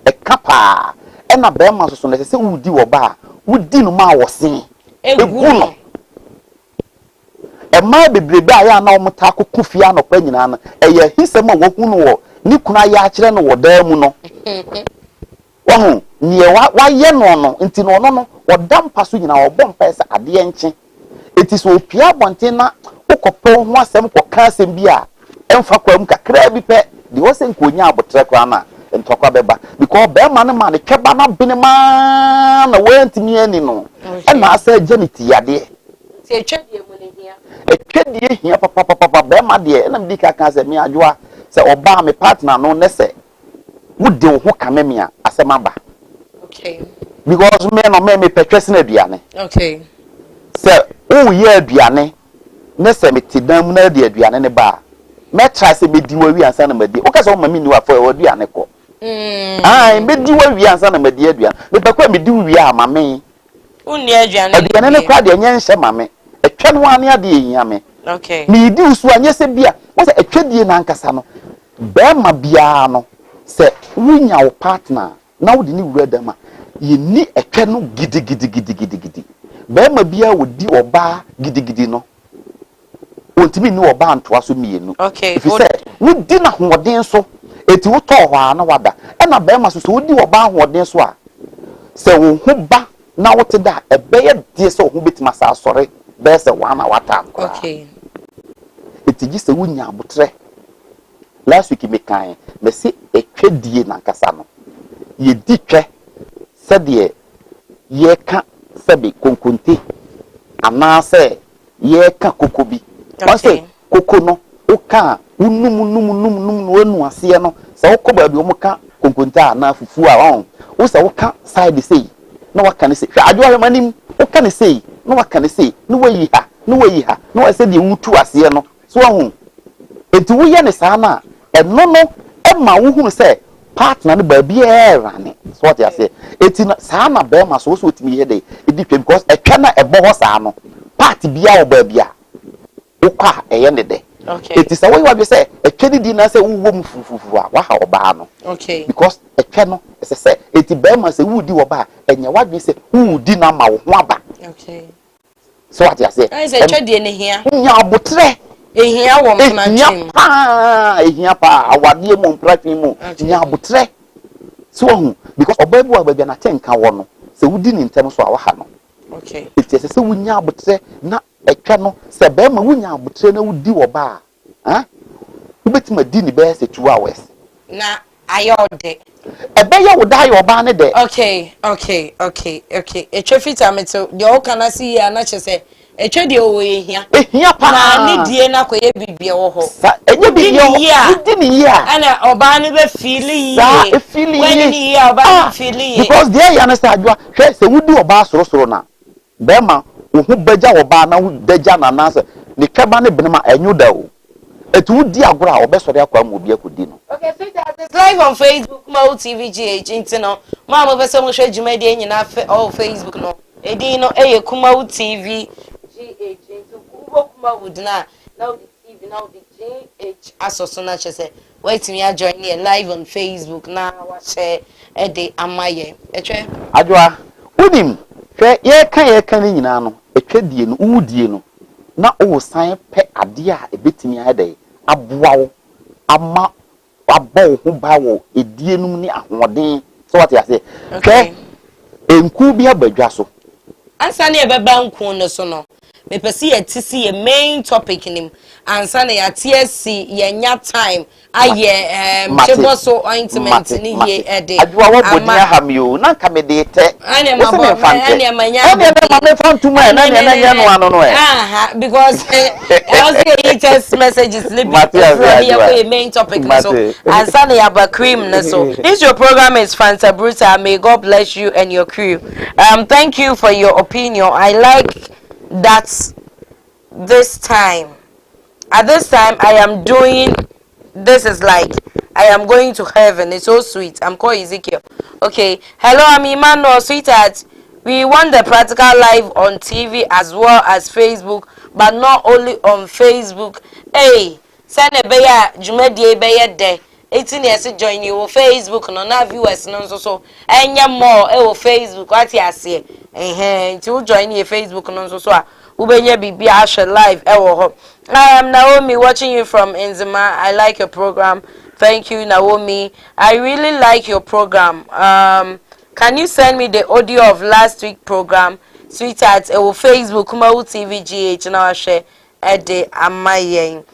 eka pa ena bema so na se wudi wo ba wudi no ma wosen egu no ema bebrebe aya na omta akoko fia no pa nyina na eye hisem a wohu no wo ni kuna ya kire no woda mu no wahu nie wa ye no no nti no no woda mpa so nyina wo bom pa se ade enche eti so opia bonte na ukopo ho asem koka asem bi a emfa kwam kakra bi pe de wo se nkonya abotre kwa na ntokwa beba because be ma ne tweba na bene ma na wantimi ani no e na asa janiti yade se etwedie mu ne hia etwedie hia papa be ma de na mdi ka se me adwoa se oba me partner no ne se wode wo ho kameme a asema ba. Okay. Because me petwese na aduane. Okay. Se o ye aduane ne se me tidam na de aduane ne ba me try se me di wa wi ansa na madi o ka se o mami ni wa fo wa aduane ko. Ai me di wa wi ansa na madi aduane me ba kwa me di wi a mame unni aduane aduane ne kwa de nya nhye mame etwa no ane ade ehia me. Okay. Me di usu anye se bia wo se etwadie na nkasa no be ma bia no se wunya wo partner na wo di ni wura dama ye ni etwa no gidi be ma bia wo di oba gidi no ontimi ni oba antoa so mienu. Okay. If you say wo di na hoden so eti wo to hwa na wada e na be ma so wo di oba hoden so a se wo hu ba na wo te da e be ye die se wo hu betima sa asore be se wa na wata. Okay. Eti gi se wunya abotre last week me kan me se etwadie na nkasa no ye di twe se de ye ka se be konkonte ana se ye ka koko bi o say koko no o ka num wonu ase no se wo ko ba bi o ka konkonta na fufu a won wo se wo ka side say na waka ne say hwa adwo manim wo ka ne say na waka ne say no wayi ha no wa say de wutu ase no so ho enti wo ye ne saa na eno no e ma wo hu say partner no ba bi rane so what you say enti na saa na be ma so otimi ye dey e di twa because e twa na e bo ho saa no part bia wo ba bia wo kwa e ye ne de okay enti say wo say e twa di na say wo mu fufufu a wa ha oba no okay because e twa no e say enti be ma say wo di wo ba enya wadwe say wo di na ma wo ho aba okay so what you say I say twa di ne hia nya abotre ehia wo mpratwim ehia pa awade mu mpratwim mu nya abotre so hu because obabu ababia na tenka wo no se wudi ni ntem so a wa ha no okay it se wunya abotre na etwa no se be ma wunya abotre na wudi wo ba ha ubetima di ni be se 2 hours na ayode ebe ya wo dai oba ne de okay etwefita meto de o kana si ya na chese etwe de o ehia pa na ni die na koye bibie wo ho enye bibie ho wudi ni ya ana oba ne be feel ye when ni ya oba feel ye because there ya na sa adwa hwe se wudi oba sorosoro na be ma wo hu baja oba na daja na na se ni kaba ne benema enyu da o etu wudi agora obesore akwa mu obi akodi no okay so it's live on Facebook Mo TV GH intino mama be se mo hwe djumade nyina Facebook no edi no eye Kumawu TV GH into Kumawu na now the TV now the GH asoso na chese wait me join here live on Facebook na wa share ede amaye etwe adwa udim hwe ye kan ni nyina no etwe die no udie no na o san pe ade a ebetimi ade aboawo ama abo ho bawo edie num ni ahoden so what you say hwe enku bi abadwa so ansa na ebeba nku no so no me pese ye tisi ye main topic nim ansa na ya TSC ye nya time aye chebo so ointment ni ye ede adwa wo bodia ha mi o na ka me de te ane mabo ane manya ane ma me fantuma na nya no ano no because I also get text messages libi for main topic so ansa na ya ba cream na so this your program is Fanta Bruta. May God bless you and your crew. Thank you for your opinion. I like that at this time I am doing this is like I am going to heaven. It's so sweet. I'm called Ezekiel. Okay, hello, I'm Emmanuel, sweetheart. We want the practical live on TV as well as Facebook, but not only on Facebook. Hey, send a beya jumedi beya de 18 years join you on Facebook no na viewers no so enya more e Facebook what you say to join you Facebook no so a ubenya bibi a share live e wo ho. I am Naomi watching you from Enzima. I like your program. Thank you, Naomi. I really like your program. Can you send me the audio of last week program, sweetheart? It will Facebook Kumawu TV GH now share Ede Amayen.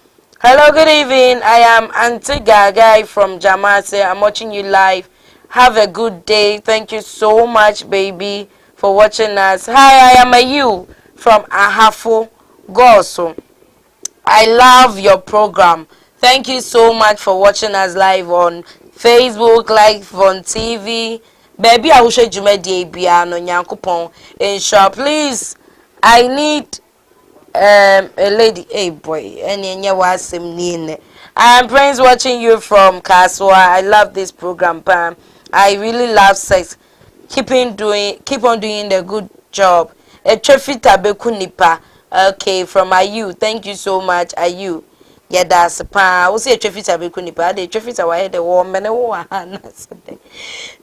Hello, good evening. I am Auntie Gagai from Jamase. I'm watching you live. Have a good day. Thank you so much, baby, for watching us. Hi, I am Ayu from Ahafo Goso. I love your program. Thank you so much for watching us live on Facebook, live on TV. Baby, I wish you made the piano, Yankupon. Inshallah, please. I need a lady. Hey boy, and you was some name. I'm friends watching you from Kaswa. I love this program, Pam. I really love sex. Keep on doing the good job. A trafita bekunipa. Okay, from Ayu. Thank you so much, Ayu. Yeah, that's a pa. We'll see a trafita bekunipa. The trafita why the woman.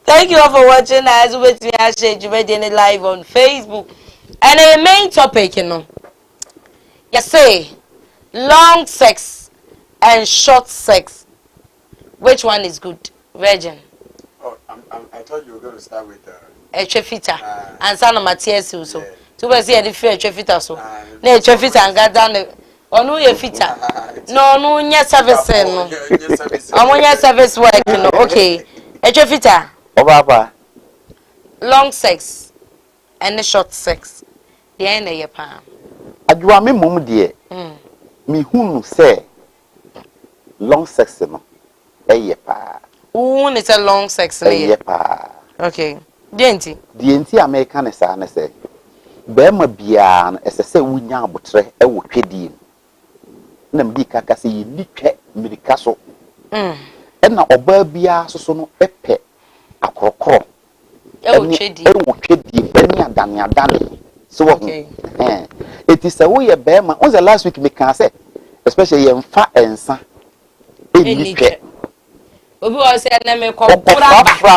Thank you all for watching us. With me, I share you live on Facebook. And the main topic, you say long sex and short sex. Which one is good, Virgin? Oh, I thought you were going to start with a trafita and son of Matthias also. To be see the fear trafita so. Na trafita and got down the no ye fita. No nya service no. Nya service work no. Okay. A trafita. Obaba. Long sex and short sex. The end of your palm. adwa me mom de me hunu say long sex no eye pa who is a long sex eye pa okay denti American is na say be ma bia no ese se wunya abotre e wo twedie na mbi kaka se yi twe mirika so na oba bia so no epe akrokro e wo twedie eni adane so okay it is a way be ma on the last week me can say especially yemfa ensa eni twe obi o se na me kokura ba ko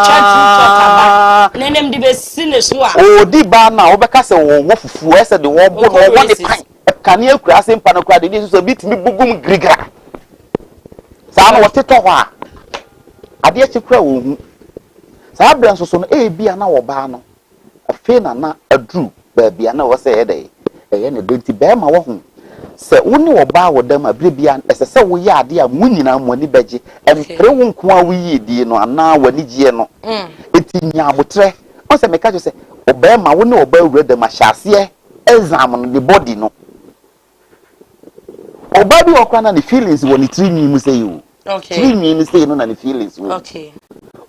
chati totaba nenem di be sine so a o di ba na obeka se wo fufu ese de wo bo no wo de pan kan e kura se mpa no kura de so bitimi bugum grigra sa na wo teto ho a ade achi kura wo hu sa abran so no e bia na wo ba no afi na adru ba bia na wo se ye de eye ne denti be ma wo hu se woni wo ba wo dam abire bia ese se wo ya ade a munyina mo ni beje empre wo nko a wo yi die no ana wani gie no eti nya abotre o se me ka jo se oba ma wo ne oba wura dam ahase exam no the body no oba bi okwa na the feelings wo ni tiri mu say you okay tiri mu say no na the feelings wo okay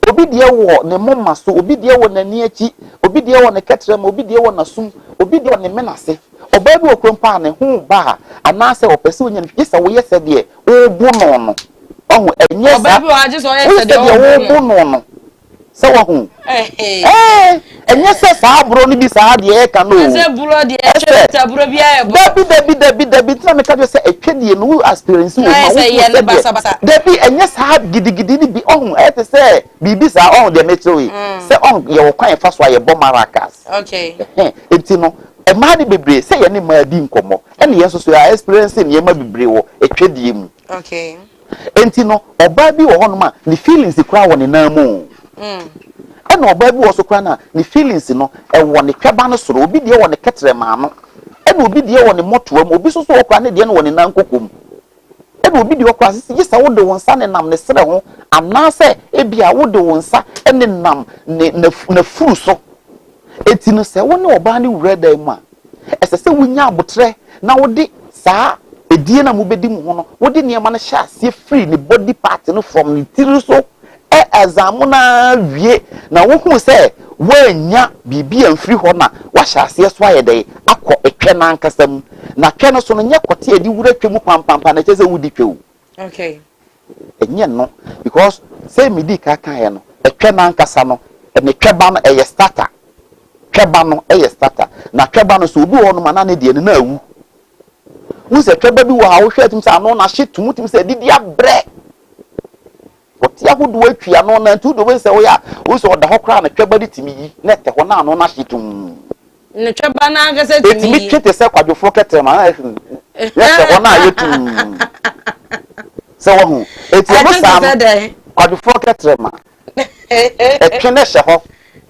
obi die wo ne momma so obi die wo na ni achi obi die wo ne ketrem obi die wo na sum obi die wo ne menase oba bi okrompa ne ho ba ana se opese onya ne se wo yese de o bu no no ohu enye sa oba bi o aje so yese de o bu no no se wo hu enye se sa bro ni bi sa de e ka no se bro de e cheta bro bi aye dabi tra me ka jo se etwedie no experience wo ma wo se dabi enye sa gidigidi ni bi ohu e te se bibi sa ohu de metrowe se on ye wo kwan fa so aye bo maracas okay enti no e ma de bebre se ye ne ma di nkomo ene ye so ya experience ni ye ma bebre wo etwedie mu okay enti no oba bi wo hono ma ni feelings kura wo ne na mu ena oba bi wo so kura na ni feelings no e wo ne tweba no soro obi de wo ne ketre ma no ena obi de wo ne motoa mu obi so so kura ne de no wo ne nan kokom ena obi de wo kura se yesa wo de wo nsa ne nam ne sere ho anase ebia wo de wo nsa ene nam na furu so eti no se wo ne oba ne wura da mu a ese se wunya abotre na wo de saa edie na mu bedi mu ho no wo de niam na sha se free ni body part no from ni tiri so azamuna wie na wo hu se wanya bibia mfiri ho na wa sha se so ayede akọ etwe na nkasam na twe no so no nye kote edi wura twemu pampampa na cheze wudi twewu okay enye no because say midi kaka ye no etwe na nkasa no ene tweba no eye starter tweba no eye starter na tweba no so obi ho no mana ne de ne na awu wo se tweba bi wo ha wo hwetum sa no na hye tumutum se didi abre wotia hodo atwia no na ntu do we se wo ya wo se oda hokra na tweba di timi yi na te ho na no na hye tum ne tweba na ga se timi etimi twete se kwadwofo ketrema na hwe te ho na yetum se wo hu etimo sam kwadwofo ketrema etwe na hye ho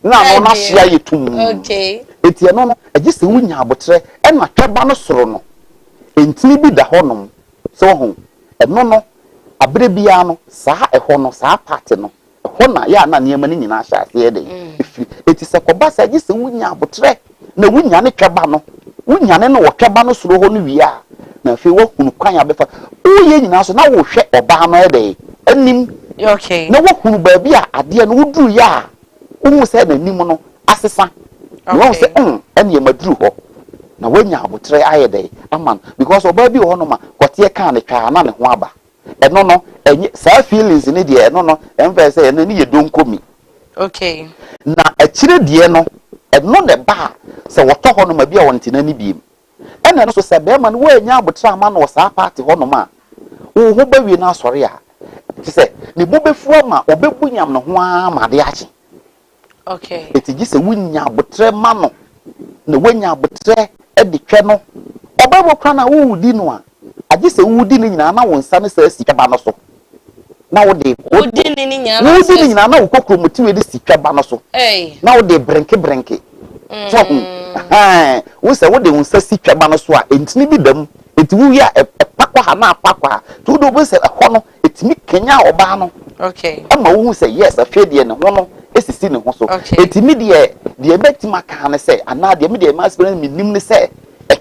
na no na hye yetum okay etie no no agi se wunya abotre e na tweba no soro no entini bi da honom se wo hu eno no abere bia no saa eho no saa part no ho na ya na niam ni nyina sha ase de eti se koba sa gi se wunya abotre na wunya ne tweba no wunya ne no wo tweba no soro ho no wi a na fe wo hunu kwan abefa uye nyina so na wo hwe oba no de anim okay na wo hunu ba bia ade no wuduru ya wo se na nim no asesa wo se ene ye maduru ho na wanya abotre ayede aman because oba bi ho no ma kote kan ne twa na ne ho aba eno no enye sa feelings ni de eno no emfa se eno ni ye donkomi okay na akire de no eno ne ba se woto ho no ma bia wontina ni biem ena no so se be ma no wanya abotre ama no sa party ho no ma wo ho ba wi na asore a ti se ni bo befu ama obebu nyam no ho amade achi okay etigi se wunya abotre ma no na wanya abotre e de twe no obabo kwa na wo di no a agi se wudi ni nyina na wonsa ne sa sikaba no so na wo de wudi ni nyina na wo kokromuti we de sikaba no so na wo de brenke so wo se wo de wonsa sikaba no so a entini bi dam enti wo wi a pakwa ha na pakwa to do bo se ho no etimi kenya oba no okay ama wo hu se yes afede ne ho no esisi ne ho so etimi de betima ka ne se ana de me de ma experience minim ne se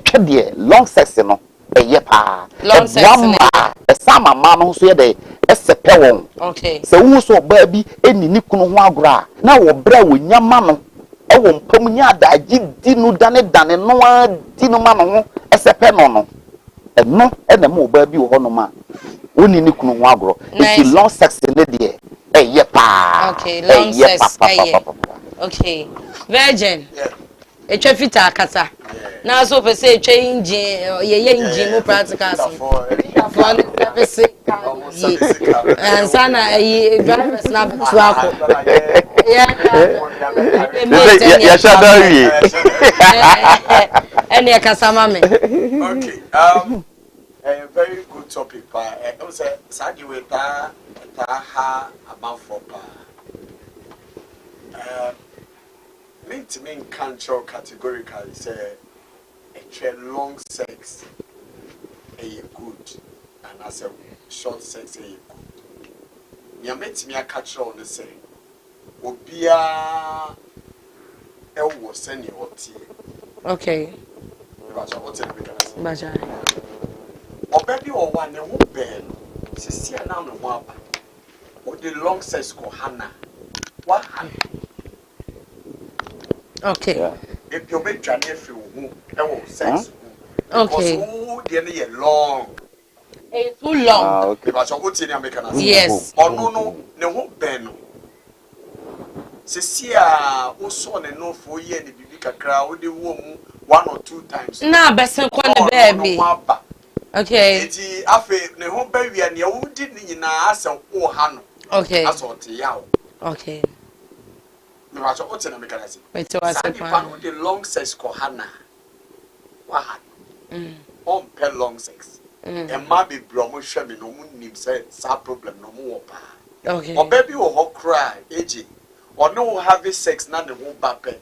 twede long sex no eye pa long sex no sama mama so ye de esepe won okay se wu so ba bi enini kunu ho agora na wo bra wo nyama no e wo mpam nya da gidi no dane no a di no ma no ho esepe no no na mo ba bi wo ho no ma woni ni kunu ho agoro if long sex ne de eye pa okay long sex okay virgin etwa fita akata na so pe say etwa engine ye engine mo practicals for na say and sana drivers na to ako ya shadawi ene akasama me okay a very good topic pa o say sadi we ta ha about for pa meant me control categorically say a long sex a good and as a short sex a good. You met me a catch on the say Obia was sending what okay Baja or baby or one who ben Sisia now no wapa what the long sex ko Hannah what okay if you make your nephew who sex okay who the long it's too long okay because what in American yes or no ne ho ben Sisia also ne no for year the bibi kakra wo de wo mu 1 or 2 times na besen kwa ne baby okay eti afi ne ho ba wi ne wo di ni nyina asem wo ha no okay asort yawo okay me wa so o tena me kana si wait to ask the long sex ko hana wa ha on pe long sex e ma be bro mo hwe me no mo nim say sa problem no mo wo pa okay o baby wo ho cry eji or no have sex na ne ho ba pe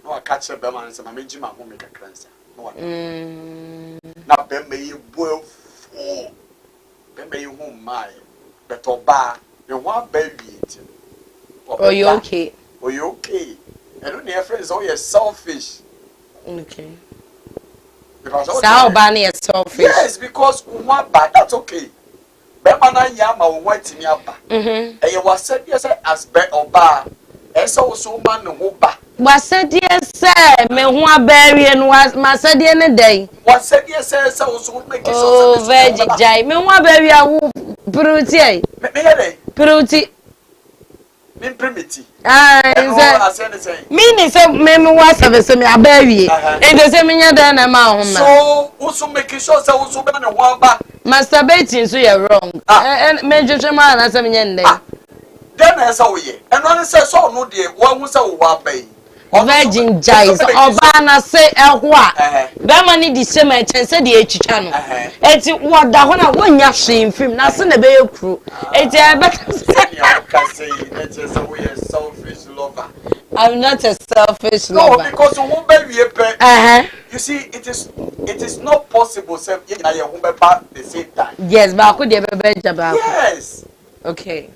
no catch a be man say ma meji ma ho me kakra nsa no na be me yi bo fu be me yi hu mai but oba me wa ba wi ti oh you okay and when your friends oh you're selfish okay because so bad is selfish yes because one bad that's okay be man na ya ma wo watimi aba e ye was said yes as be oba e so so man no ba wasadi say me ho abawie no masadi ne dai wasadi say so make it so veg jai me ho abawie awu pruti ai me here pruti me primity say me say me wa service me abawie e de say me nya dan na ma ho na so also make sure say also be na ho ba masturbating so you wrong me judge ma na say me nya ndai then na say we e no say so no de wo hu say wo abai virgin jais oba na say ehwo a be mani di same chense de etwitwa no eti woda ho na wonya hwe film na se na be ekru eti selfish lover. I'm not a selfish lover. No, because you won't be you see it is not possible say you na you won't be back the same time. Yes, but could dey be jaba. Yes. Okay.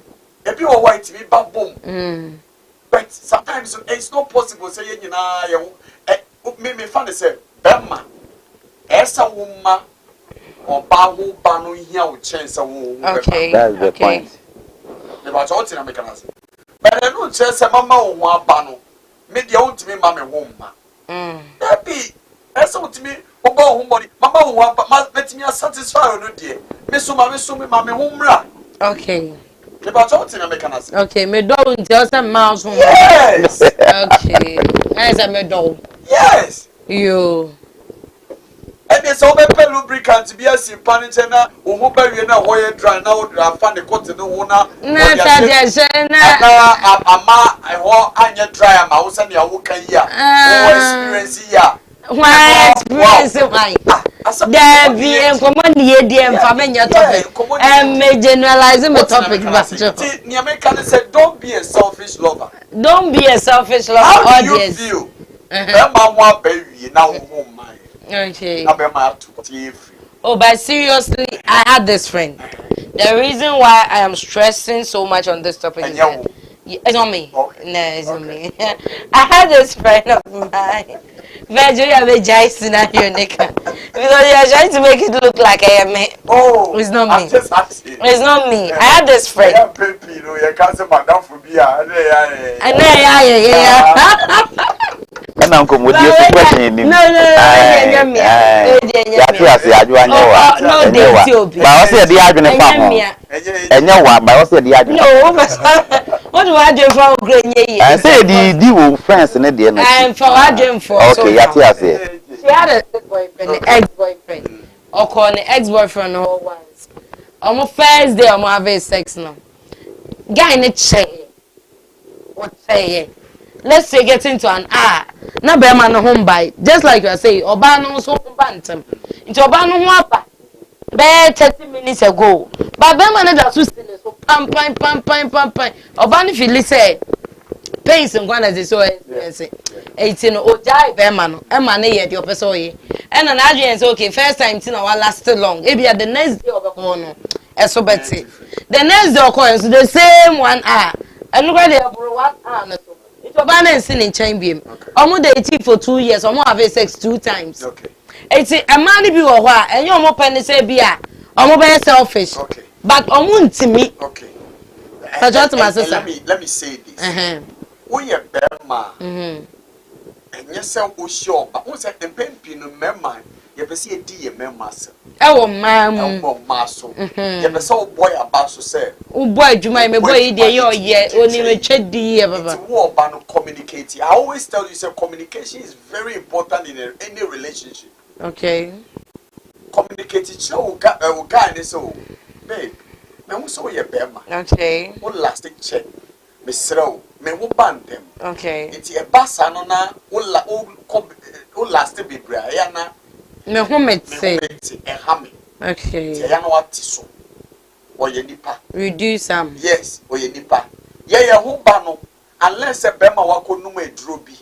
If you are white be back boom. But sometimes it's not possible say you na you me fan say bema esa woma oba wo ba no hia wo chance wo okay. That's the point. The ba cho tina me kana say but I no say mama wo ho aba no me dia wontimi ma me ho ma be esa wontimi oba ho body mama wo aba ma betimi satisfy no die me so ma me ho mra okay. The ba cho tina me kana say okay me do unti o say ma so yes okay I say me do yes you and it's over lubricant be as in panitena o mo ba wie na ho ye dry na o afa ne kote no ho na sa de se na ama ho anya dry ama wo se ne awo kan yi a o experience ya why experience why there be enkomo ne ye die mfa menya topic and me generalize my topic but the American said don't be a selfish lover how do you feel ma mo ba wie na wo man okay. Oh, but seriously, I had this friend. The reason why I am stressing so much on this topic is that it's not me. Okay. No, it's not me. I had this friend of mine. Virgil, you have a giant scenario, Nika. Because you are trying to make it look like I am me. Oh, it's not I'm me. just asking. It's not me. I have this friend. Yeah, baby, you know, you can't say madam for me. And yeah. And Uncle, would you say question? No, no, they too. But I said the argument and no one, but I said the argument. No, what do I do for great? I said the deal friends in the end. I'm for arguing for. Okay, yes, yes. She had a boyfriend, ex-boyfriend, or call an ex-boyfriend all once. On my first day, I'm having sex now. Guy in the chair. What say? Let's say get into an hour. Na be man home by. Just like you are saying, Oba no so bantam. Into Oba no wapa. Be 30 minutes ago. But be man that so still so pam. Oba no feel say pains and gwana dey so say. 18 ojai be man no. E man na ye de opese oye. E na na adwen say okay, first time tin na wa last long. E bia the next day obeko no. E so beti. The next day occur so the same 1 hour. And look at the 1 hour na so. Oba na nsi ne nkyɛn biem. Omo date for 2 years. Omo have sex 2 times. Okay. Eti a man bi wo hɔ a enye omo pɛ ne sɛ bi a omo be selfish. Okay. But omo ntimi. Okay. Let me say this. We are Burma. And yes, sir, we sure. But once I empty no member, you have see a dear member. Oh, ma'am. Oh, maso. You have so boy about to say. Oh, boy, do my boy, dear, yeah, only a ched dear. It's war about communicating. I always tell you, sir, communication is very important in any relationship. Okay. Communicating, show guy, and so, babe. Now, we saw your Burma. Okay. What last check? Miss Row, may we ban them. Okay. It's a basanona, all last to be Brianna. Me home it say. Okay. Tiano what so. Or ye nipa. Reduce some. Yes, or ye nipa. Ye home bano, unless a bema wako no me drobi.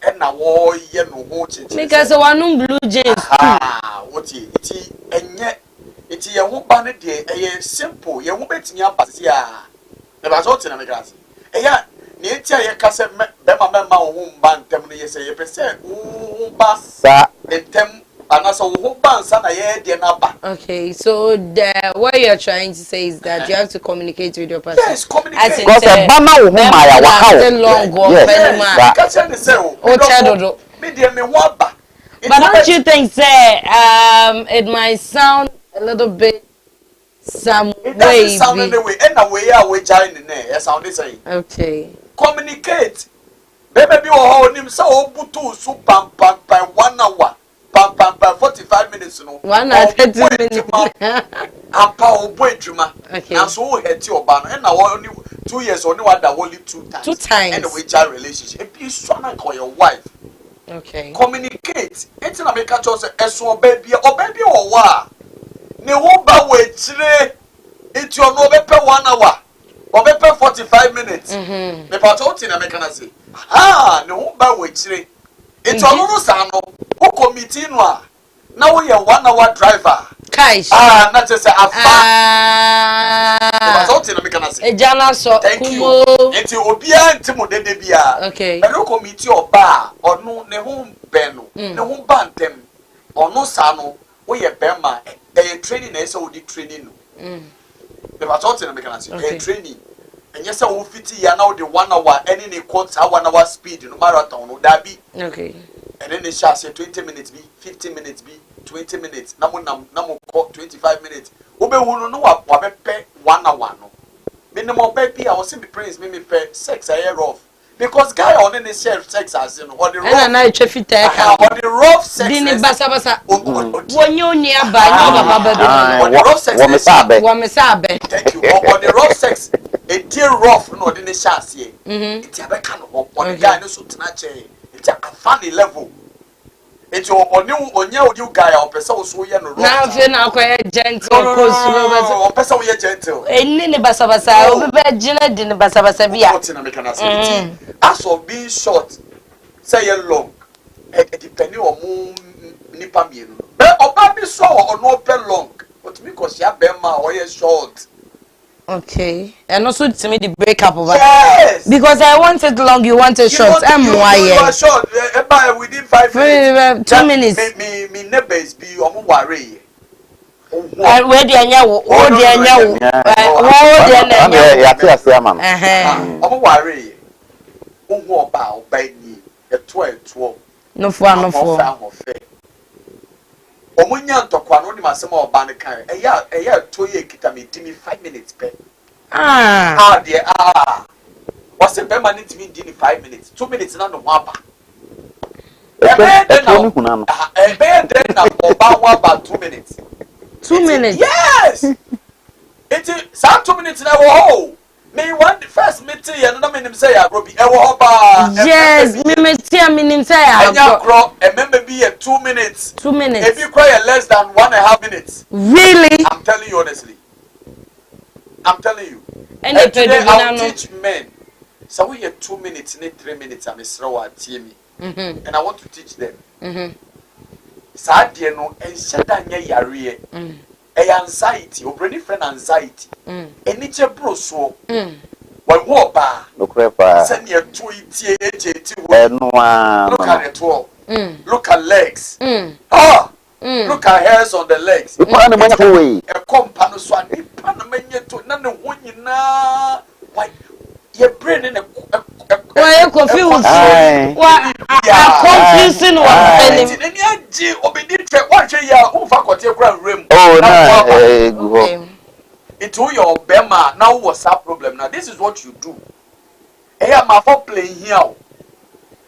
And na wo ye no ho chichi. Because one blue jeans. Ah, what ye iti enye iti ye home bano de simple. Ye home betimi abasia. Ne ba so tina me grasi. Eya ni etia ye kase bema mema wo ban tem no ye say ye pese wo ba sa entem anasa wo ban sa na ye de na ba. Okay, so what you're trying to say is that you have to communicate with your person. Yes, communicate. Because bama wo ma ya wa how. Yes, catch any say o me de me wo ba. But don't you think say it might sound a little bit some way. It doesn't sound any way. And way are we joining there? Yes, sound the same. Okay. Communicate. Baby, be o nim say o butu so pam 1 hour. Pam 45 minutes no. 1 hour 30 minutes. Apa o boy dwuma. Okay. And so o heti oba no. And na only 2 years only one that only 2 times. 2 times. And we child relationship. If you so na call your wife. Okay. Communicate. Enti na make catch us eso baby o wa. Ne wo ba we chire. Enti ono be pe 1 hour. Or be pe 45 minutes. Me pa to tina make na say. Ah, ne wo ba we chire. Enti ono no sa no. Wo committee no a. Na wo ye 1 hour driver. Kaish. Ah, na just say afa. Ah. Me pa to tina make na say. Ejana so kumo. Enti obi anti mo dede bia. Okay. Pero committee oba ono ne ho be no. Ne ho ba ntem. Ono sa no wo ye bema training na ese wo di training no. The result in the training. And yes, I will fit ya now the 1 hour, any ne quotes 1 hour speed no marathon no that be. Okay. And then they shall say 20 minutes be, 15 minutes be, 20 minutes. Namo 25 minutes. Ube who no wa be 1 hour no. Minimum baby, I was saying praise me pay 6 a year off. Because guy on any share sex as you know, or the rough. And I traffic or the rough sex. Dini basa. When you nearby, or the rough sex. Wamesabe. Thank you. Or the rough sex. A dear rough, no, didn't chassis. It's a kind of one guy no so tnache. It's a funny level. It's your new guy or person so you know. Now feel now quite gentle. No, person we gentle. Any basa. Over Gina didn't basa bia. As of being short, say long. Depending on moon nipa mienu. But oba be so or no pe long. But because ya bema or ye short. Okay. And also to me the breakup of Yes. because I wanted long, you wanted short. You are short. Within 5 minutes. 2 minutes. Me neighbors be omo worry. Where the anya wo the anya wo the ya ti ase ama no omo worry. Ohu oba ni eto no for omunya ntokwa no ni masem oba ne kan eya to ye kita me timi 5 minutes pe there what's the permanent mean in 5 minutes 2 minutes na no aba then na oba wa ba 2 minutes 2 minutes yes it is 2 minutes na wo me one first meeting and no meaning say ya grobi e wo ba yes me meeting say ya gro e member be 2 minutes 2 minutes if you cry less than 1.5 minutes really I'm telling you honestly I'm telling you and today I'll teach men so we 2 minutes 3 minutes I'm a me and I want to teach them sadie no enhyeda nya yare anxiety obrani friend anxiety eniche bro so when wo ba no crepa send your to itie ejeti look at it all look at legs look at hairs on the legs e kompa no so ani pa na manye to na ne ho nyina why your brain in why you confused why confusing one any aji obedite what ya o fa kote kura rem it who your bema now what's that problem now this is what you do my for playing here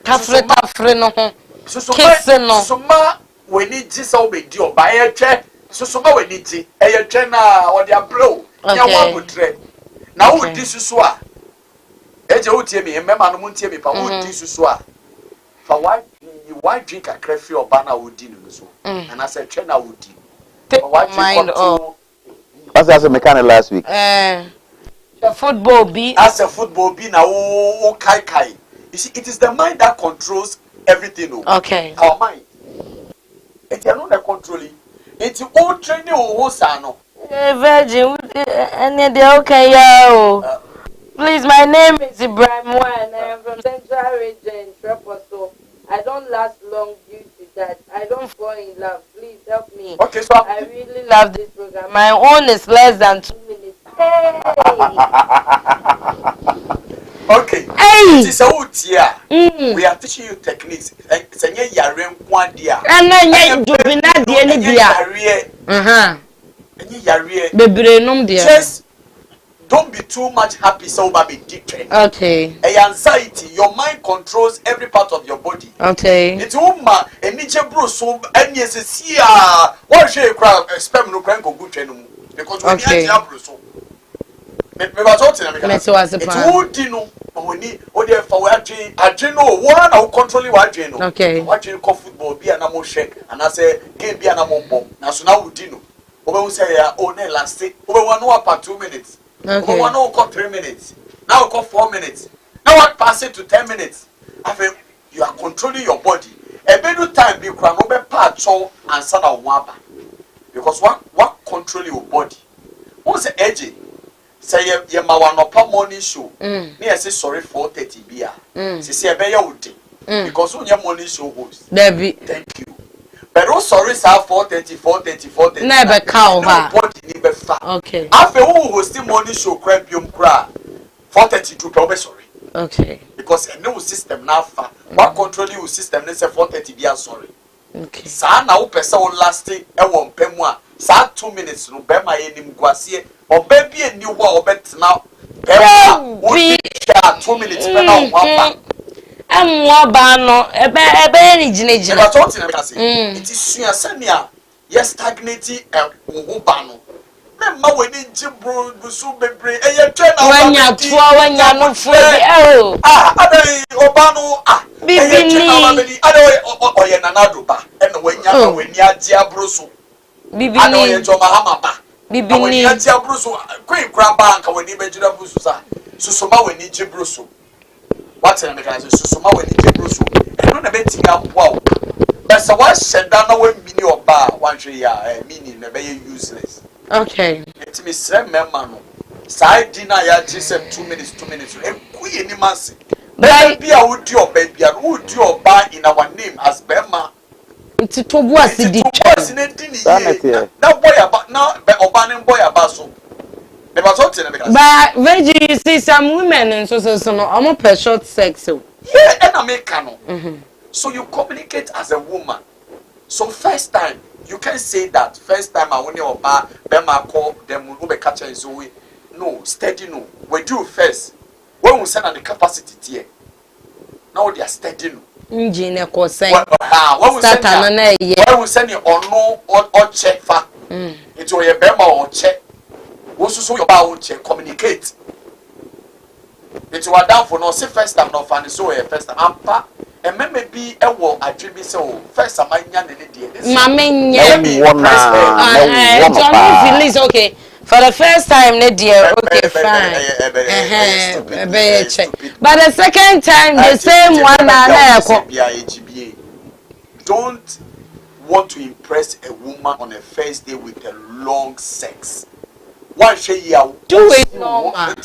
tafre no ho so when it is so be dio ba e twe so when it e twe na o dia blow ya wa butre na wo di so a eje wo tie me mema no mo tie me pa wo di so a fa why drink a coffee or banana wo di no so and I said twe na wo di mind oh as a mechanic last week the football be as a football be na wo kai you see it is the mind that controls everything okay our mind it you not controlling it's all training o sa no virgin and they okay yo please my name is Ibrahim Wan I am from Central Region Treposo I don't last long due to that I don't fall in love please help me okay so I really love this program my own is less than 2 minutes hey okay hey this is how we are teaching you techniques senye yare nkwadia na nya dubina de ni bia enye yare bebre num de just don't be too much happy so ba be different okay anxiety your mind controls every part of your body okay it's uma enije bro so anye sesia what she cry spam no cry go good twenu because when you anye bro so me ba so tina me it's who dino oni o dey for we adwen no one na controlling wa adwen no okay wa adwen ko football bi na mo shake and I say game bi na mo bom na so na wo dino o be say ya o na last o be one no up 2 minutes okay o one no go 3 minutes now go 4 minutes now what pass it to 10 minutes after you are controlling your body e be do time bi kra no be pa cho ansa na wo aba because what control your body what's the edge say ye ma wa no pa morning show na ye say sorry 4:30 bia say say be ya udi because when your morning show host Debbie thank you but oh sorry sir 4:30 na be cow ha body ni be fa okay afa who host morning show kra biom kra 4:32 pe be sorry okay because no system na fa what control your system na say 4:30 bia sorry okay sa na wo pese wo last e wo mpemu a sa 2 minutes no be ma ye nim kwase oba bi eni wo a obetena be wo bi 2 minutes be na wo aba amwa ba no ebe ni ginegine e ba to na say it is sua sania yes stagnate wo ba no me ma we ni jibro busu bebre e ye twa na wanya tuwa wanya no fo bi adai oba no bibini adai oye nanado ba e na wanya na wani agi abroso bibini adai oye joma hama ba bibini wani agi abroso kwen kra ba anka wani bejira busu sa susuma wani jibroso what na meka say susuma wani jibroso e no na beti aboa o but so what sheda na we mini oba wan hwe ya mini na be useless okay it me sre memma no Side dinner ya just 2 minutes. Ekuye ni masi. Baby a would your baby and would your buy in our name as Bema. It's to was the now boy about now Obanin boy about so. They was hot in the but Veggie, you see some women and so I'm a per short sex. Yeah, and Americano. So you communicate as a woman. So first time you can say that first time I want your bar, Bema call them will be catching Zoe. No, steady no. We do first. When we send on the capacity tier. Now they are steady no. Engine course saying when we send it or no or check fa. It's your Bema or check. Also so your bar check communicate. It's what down for no say first time no find so first time. Ampa and maybe a war attribute so first time I nyan okay. For the first time, dear, okay, fine. But the second time, the same one. Don't want to impress a woman on a first day with a long sex. One say do it normal.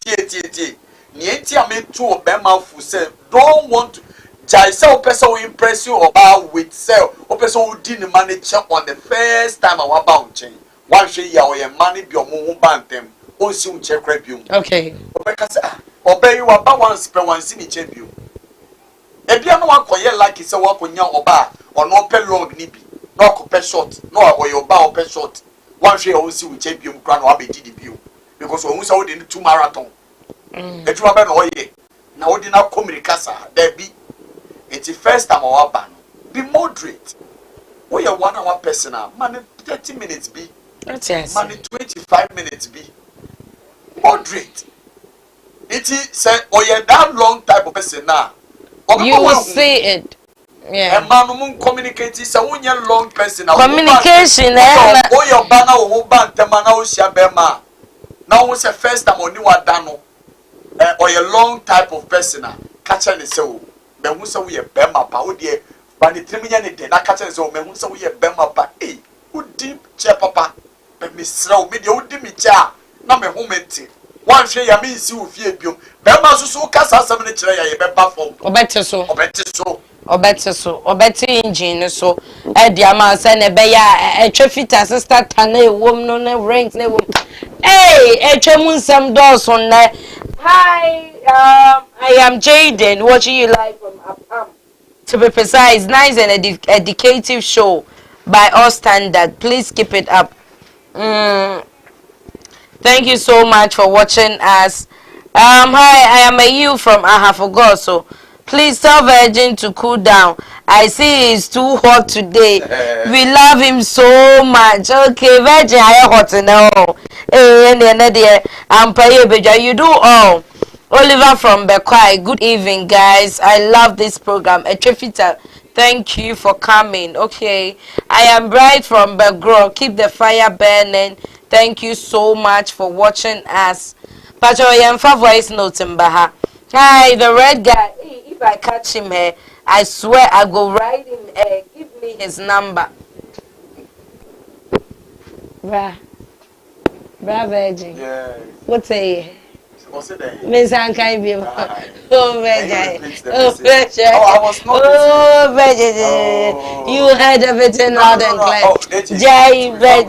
Don't want to. Jaisa person will impress you about with sell. Or person who didn't manage on the first time I want bound change. One say ya or your money be your move bantem. On soon check review. Okay. Obey you about one spell one cine check you. If you no one coye like it's a walk on your oba or no pay long nibi, no compare short, no or your bar pay short. One say also will check you crown or be DDP because we also did 2 marathon. If you have no ye. Now we not come casa there be. It's the first time our ban. Be moderate. We are 1 hour personal. Money 30 minutes be. Yes. Money 25 minutes be. Moderate. It is say oh yeah that long type of person now. You will see it. Yeah. And man communicate is a long person. Communication oh your banner who ban the man now shabema. Now was the first time on you are done. Or a long type of person. Catch any so. Men who say we a bema pa dear. But the 3 million day, not catching so men who say we a bema pa. Eh, who deep chair papa. But Miss Slow, me the old dimmy chair. No me home empty. One share ya means you fear you. Bema so cast us 7 chair ya beba form. Or better so. Or better so. Or better so. Or better engine so. Dear man send a bear a traffic assistant and a woman no ranks no. Hey, a chamun some doors on there. Hi, I am Jaden. Watching you live from Apam. To be precise, nice and educative show by all standard. Please keep it up. Thank you so much for watching us. Hi, I am a you from Ahafogoso. Please tell Virgin to cool down. I see it's too hot today. We love him so much. Okay, Virgin, I am hot now. You do all. Oliver from Bekwai. Good evening, guys. I love this program. Etrefita, thank you for coming. Okay, I am Bright from Begro. Keep the fire burning. Thank you so much for watching us. Pacho Yemfa voice notes in Baha. Hi, the red guy. If I catch him here, I swear I go ride him. Give me his number. Bra Virgin. Yeah. What's a Miss Ankai be oh Virgin. I was not. Oh Virgin. You heard everything loud and clear.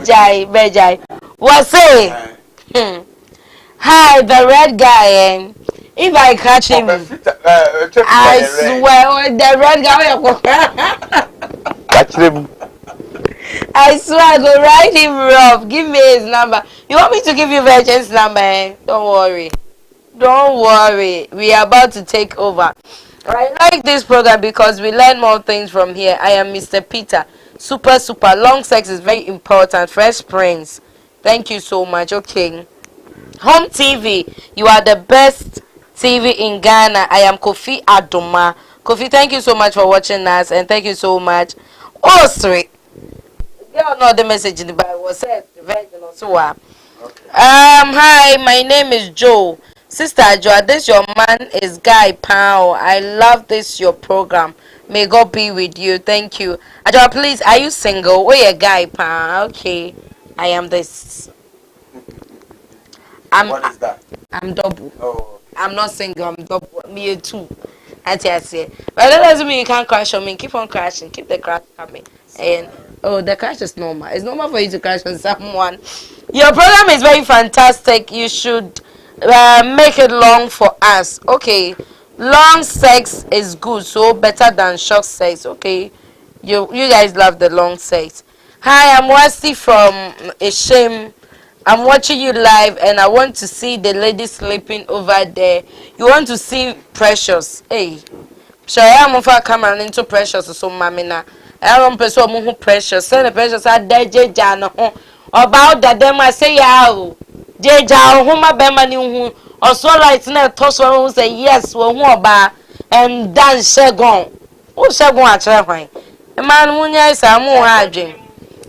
Jai. What's it? Hi, the red guy. If I catch him, I swear the red guy. Catch him. I swear I go write him rough. Give me his number. You want me to give you Virgin's number? Don't worry. Don't worry. We are about to take over. I like this program because we learn more things from here. I am Mr. Peter. Super. Long sex is very important. Fresh Prince. Thank you so much. Okay. Home TV. You are the best TV in Ghana. I am Kofi Adoma. Kofi, thank you so much for watching us. And thank you so much. Oh, sweet. You know the message in the Bible said virgin also. Hi, my name is Joe. Sister Joe, this your man is Guy Pao. I love this your program. May God be with you. Thank you. Joe, please, are you single? Where a Guy Pao? Okay. I What is that? I'm double. Oh. I'm not single, I'm double. Me too. I say. But that doesn't mean you can't crash on me. Keep on crashing. Keep the crash coming. And the crash is normal. It's normal for you to crash on someone. Your program is very fantastic. You should make it long for us. Okay. Long sex is good, so better than short sex. Okay. You guys love the long sex. Hi, I'm Wasi from Ishim. I'm watching you live and I want to see the lady sleeping over there. You want to see Precious. Hey. Sure, I'm for camera into Precious so mamina. I don't person who Precious. Send the Precious at Jana. About that them I say yaw. Jeja who my bema new or so like na toss one who say yes when who ba and dance shagon. Who shagon at try. A man munya is a more adwin.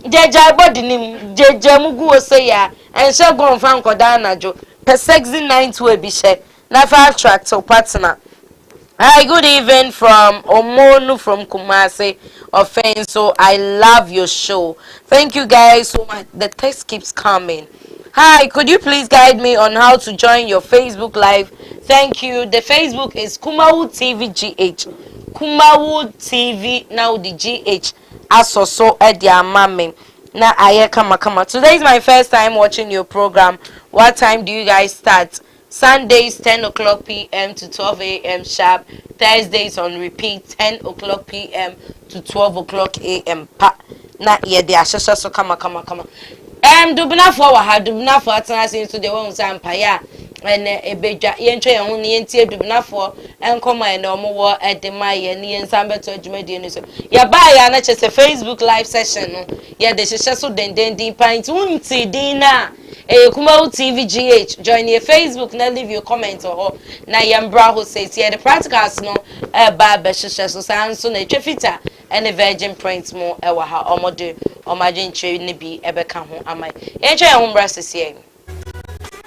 Jeja body nim jeja mugu say ya and shagon fan kodana jo. Per sexy night will be share. Na 5 tracks or partner. Hi, good evening from Omonu from Kumasi Offenso. I love your show. Thank you guys so much. The text keeps coming. Hi, could you please guide me on how to join your Facebook live? Thank you. The Facebook is Kumawu TV GH. Kumawu TV now the GH. Asoso Edia Mame. Na aye kama. Today is my first time watching your program. What time do you guys start? Sundays 10 o'clock p.m. to 12 a.m. sharp. Thursdays on repeat 10 o'clock p.m. to 12 o'clock a.m. Pa na ye de ashasha so kama. Dubna for wa dubna for atana into the one sampaya and ebeja yentwe ye ho ne yentie dubna for enkoma e na omo wo edema ye ne yensambe to adwumadi ni so ya ba ya na chese Facebook live session no ye de hyehyɛ so dendendin pint unti din na Kumawu TV GH join your Facebook na leave your comment or na yambra ho says here the practicals no ba be hyehyɛ so sanso na twefita and a virgin print mo ewa ha omode omagin twe ne bi ebeka ho amai enche ye ho bra sese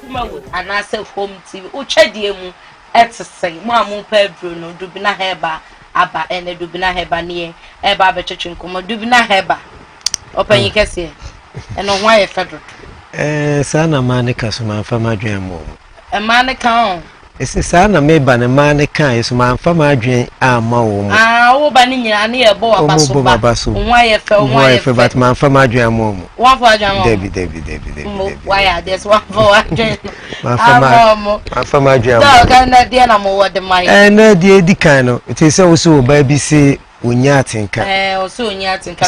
Kumawu anase home TV utwedie mu etesei mo amu pa bro no dubina heba aba ene dubina heba ne eba be twetwe nkomo dubina heba opanyi kese eno ho aye fedro sana manika so manfa madwen mo manika on ese sana meba ne manika yeso manfa madwen ama wo mo wo ba ni nyina ne ye bo abaso ba wo aye fe but manfa madwen mo mo wo fa adwen mo debi why are this one for adwen manfa madwen mo da kan na dia na mo wo de mai na dia di kan no it is so so ba bi se onya atenka o so onya atenka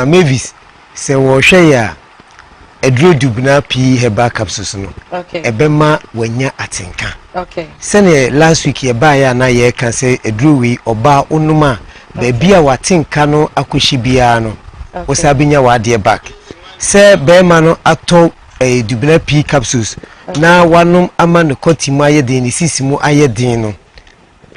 Mavis se wo hwe ya edro dubna pi heba capsules no ebema wanya atenka sene last week ye ba ya na ye ka se edro wi oba onuma ba bia watenka no akoshi bia no osabinya wade back se bema no ato dubna pi capsules na wanum ama no kotimu ayedin ni sisimu ayedin no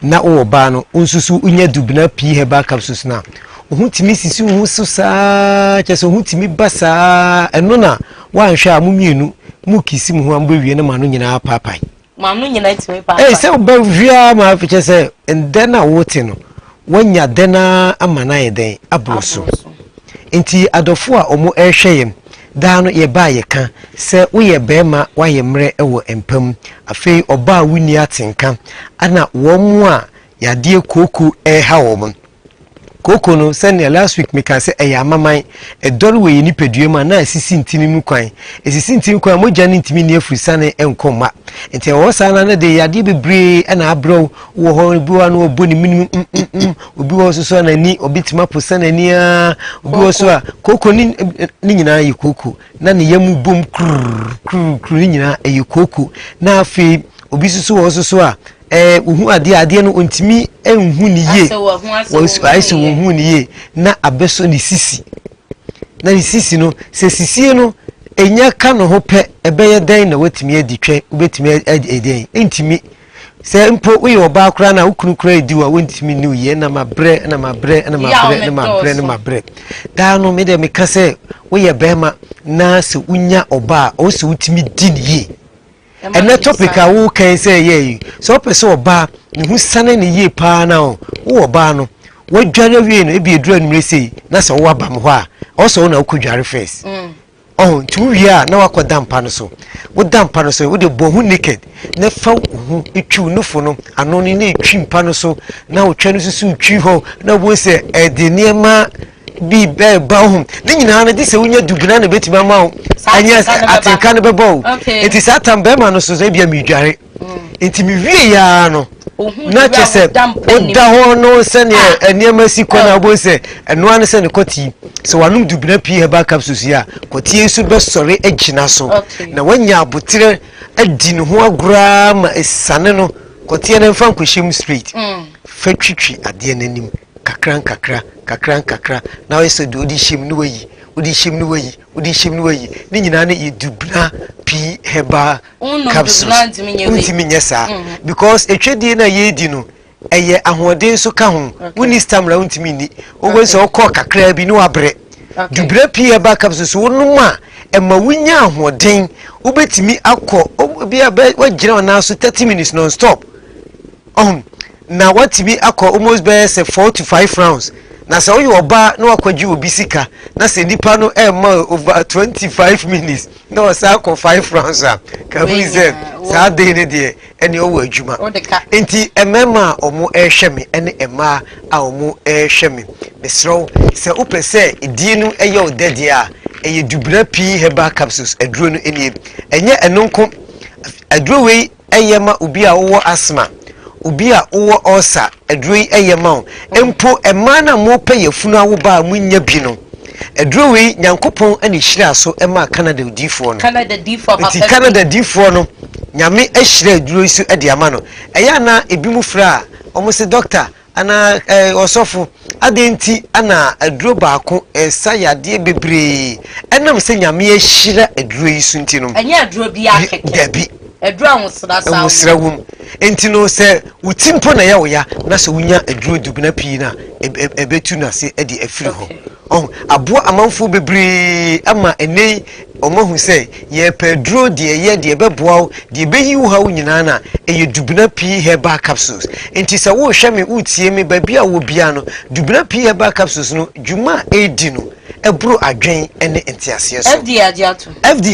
na oba no unsusu unya dubna pi heba capsules na ohutimi sisi hu so saa kyese ohutimi basa eno na wanhwe a mumienu mukisi mu ho ambewie na manu nyina papai manu nyina timi papai se obavia ma afikyese ende na wote no wanya dena amana yeden abroso enti adofo a omo ehweyem da no ye ba ye ka se wo ye bema wa ye mre ewo empam afei oba wuni atenka ana wo mu a yade koku ha wo mo koko no send last week me can say amaman edoro we ni pedue ma na asisi ntini mu kwan asisi ntini kwan mo jani ntimi ni afurisa enkoma enti wo sana na de yade bebre na abro wo ho biwa no oboni minimum obi wo so na ni obitima posa na ni a obi wo so a koko ni nyina yi koko na ne yamu bom kru ni nyina yi koko na afi obi so wo so a uhu ade no ontimi enhu ni ye aise wo hu ni ye na abeso ni sisi na ni sisi no se sisi no enya ka no ho pe ebeye den na watimi aditwe ubetimi eden entimi se mpo we oba akra na ukunu kra edi wa wontimi ni ye na mabre da no me de me ka se we ye bema na se unya oba o se utimi di ni ye ene topic a wo kan say ye so person oba ni hu sane ni ye pa na wo oba no wadware wie no e bi edura numre sei na se wo aba mo ho a o so na wo kodware first oh tu wia na wakoda mpa no so wo da mpa no so wo de bohu naked na fa hu etwu nufo no ano ni na etwi mpa no so na wo twa no susu twi ho na wo se de niema bi ba ho ni nyina na dise wonya dubuna na betima ma ho anya atenka no bebo enti satan be ma no so bia mi dware enti mi wie ya no na chese oda ho no se ne eniema sikona wo se eno an se ne koti so wanum dubuna pi heba capsules ya koti esu be sore agina so na wanya abotire adi ne ho agura ma esane no koti ne mfa nkohyem street fatwitwi ade nanim kakran na we se do di shim no wayi odi shim no wayi ni nyina na edubna pi heba capsules untimi nyesa because etwedie na yedi no eye ahoden so ka ho woni stamra untimi ni owo se okọ kakra bi no abre dubra pi heba capsules wonu a ema wunya ahoden ubetimi akọ obi aba wagina na so 30 minutes non stop na what be akọ almost be say 4 to 5 rounds na say you oba na wakwaji obi sika na say nipa no over 25 minutes na say akọ 5 rounds can we say sa dey ne dey ene owo adwuma enti emema omo ehwe me ene ema a omo ehwe me mesro say opese edi no eye odede a eye dubra pi heba capsules aduro no ene enye enonko aduro we eye ma obi a wo asthma obi a wo osa aduroi eyema empo ema na mo peyefunu awoba munya bi no aduroi nyankopon ani hira so ema Canada difo no Canada difo no nyame ahira aduroi su ade ama no eya na ebi mu fra omo se doctor ana osofo adenti ana aduro baako sayade bebre enam se nyame ahira aduroi su ntino anya aduro bi akeke debi edura wonsra sawo wonsrawum enti no se wutimpo na ya woya na se wunya eduro dubna pii na ebetu na se edi afiri ho abo amanfo bebre ama enei omahu se ye pedro de ye de beboaw de beyi wo ha nyina na eye dubna pii heba capsules enti se wo hwe me utie me ba bia wo bia no dubna pii heba capsules no dwuma edi no ebro adwen ene entiase so FD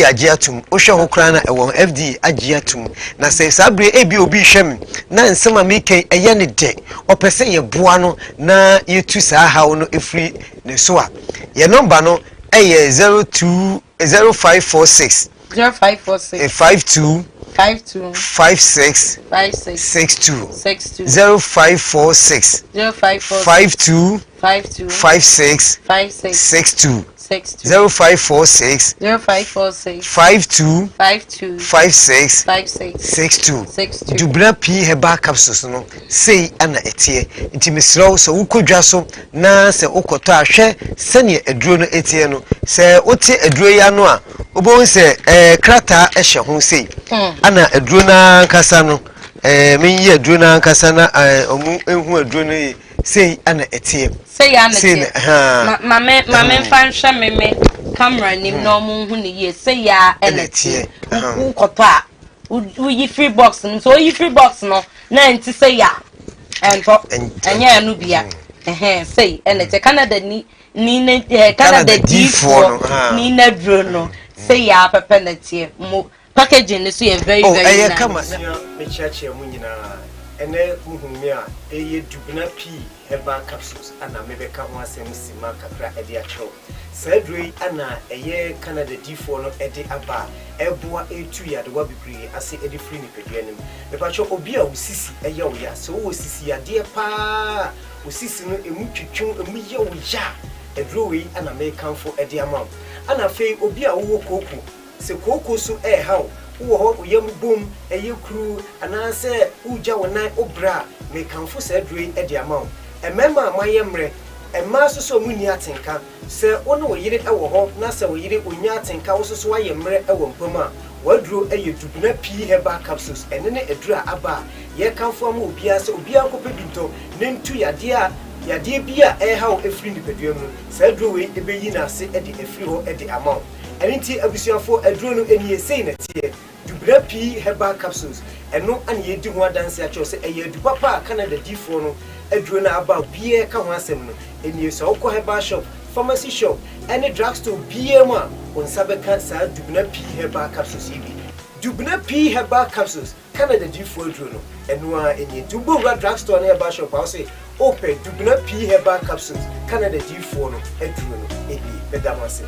agiatum o hwe ho kra na ewo FD agiatum na se sabre ebi obi hwe me na nsema meken eye ne de opese ye boa no na yetu sa ha no efri ne so a ye number no eye 0546 52 56 62 0546 52 56 62 0546 52 56 62 dubra pi heba capsules no sei ana etie nti mesraw so ukodwa so na se ukoto ahwe sene aduro no etie no se otie aduro ya no a obo se krata ehye ho sei ana aduro na nkasa no menyi aduro na nkasa na omu ehu aduro no sei ana etie say ana mama fansha meme camera nim no mu hu ne ye say ya enetie ukoto a uyi free box so yi free box no na enti say ya ento enya anu bia say enetie Canada ni Canada D4 ni na dro no say ya papa netie mo packaging ne so ye very very nice me chache mu nyina ene muhumi a eye dubna pi heba capsules ana mebeka ho asem sima kakra ede acho sadrui ana eye Canada D4 no ede aba eboa etu ya de wa bibiri ase ede free ni peduanim me pacho obi a usisi eye wo ya so wo sisi ya de pa usisi no emu twetwun emu ye wo ya edroi ana mekanfo ede ama ana fei obi a wo koko se koko so hawo wo yam bom kru anase uja wona obra me kanfo sadrui ede ama emema mayemre ema soso muni atenka se wono wo yire ewo ho na se wo yire onya atenka wo soso wayemre ewo mpama waduro dubna pi heba capsules enene edura aba ye kanfo ama obia se obia kopedunto nentu yade bia hawo efri nipadua mu sadro we ebeyi na se ede efri ho ede ama enti abusuafo aduro no enie sei na tie dubra pi heba capsules eno ane yedi ho adanse a cho se eyedu papa Canada D4 no aduro na aba bia ka ho asem no enie so okọ heba shop pharmacy shop any drugstore BMA on Sabeka sa Dubna P herbal capsules ibi. Dubna P herbal capsules Canada G4 Drono and one in your Dubuga drugstore and herbal shop. I'll say open Dubna P herbal capsules Canada G4 no head Drono ebi bedamase.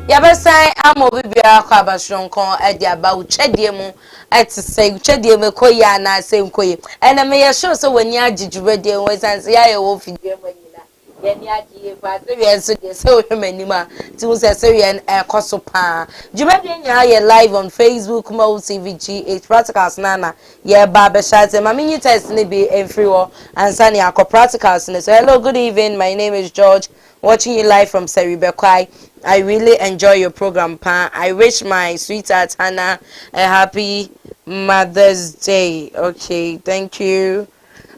Yabesan amobi bia kwa bashonkon edi aba uchedie mu eti say uchedie me koyi ana say nkoyi ena me ye sure so wani agigibedie we sanse ya ye wo fidie manyina ye ni agiye pa se we so de se wo hwemanima ti wo se we ekoso pa jibedie nya ye live on Facebook Mo CVG H practicals nana ye ba be shate ma minyi test ni be enfree wo ansa ni akọ practicals ni. So hello, good evening, my name is George, watching you live from Seribekwai. I really enjoy your program, Pa. I wish my sweetheart Hannah a happy Mother's Day. Okay, thank you.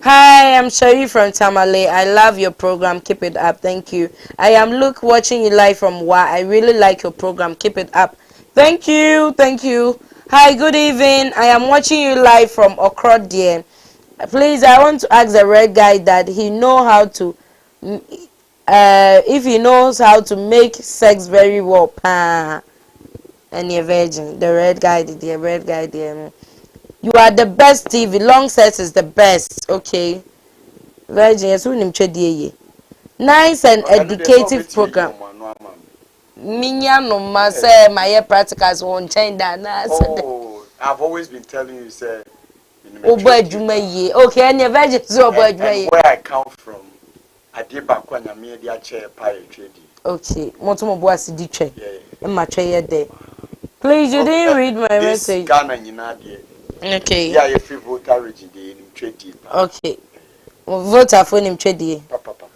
Hi, I'm Sherry from Tamale. I love your program. Keep it up. Thank you. I am Luke, watching you live from Wa. I really like your program. Keep it up. Thank you. Thank you. Hi, good evening. I am watching you live from Okrodie. Please, I want to ask the red guy that he know how to if he knows how to make sex very well, pa, and you're virgin, the red guy there. You are the best TV. Long sex is the best. Okay, virgin. Yes, we need nice and educative program. Minya no ma say my practicals won't change that. Oh, I've always been telling you, sir. Okay, and you're virgin, so where I come from. Okay, motomo boasi di twe. Ma twe ye de. Please, you didn't read my message. Okay. Yeah, you free voter register in trade. Okay. Voter for him trade.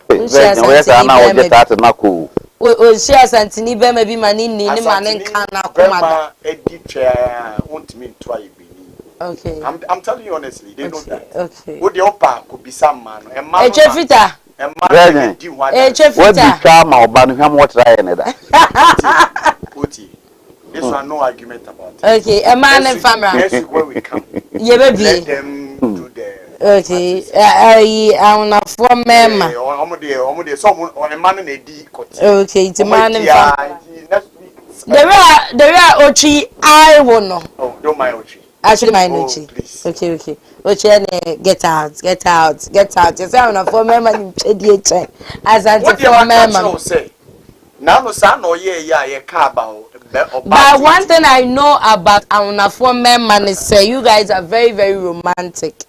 Where's now get that na cool. O share santini be ma bi mani ni mani kan na komada. Want me try. Okay. I'm telling you honestly, they know that. Okay. What the upper could be some man. A chefita. What the drama about him? What this one, no argument about it. Okay, a man and family. Next week when we come, let them do the. Okay, I want to form member. Someone on a man in a D. Okay, it's a man and family. Next week. There are Ochi, I won't know. Oh, don't mind Ochi. Actually, my Ochi. Okay. Ochi, get out. You say I'm a former member. As I former member. Now, no son or yeah, car about. But one thing I know about our former man is you guys are very, very romantic.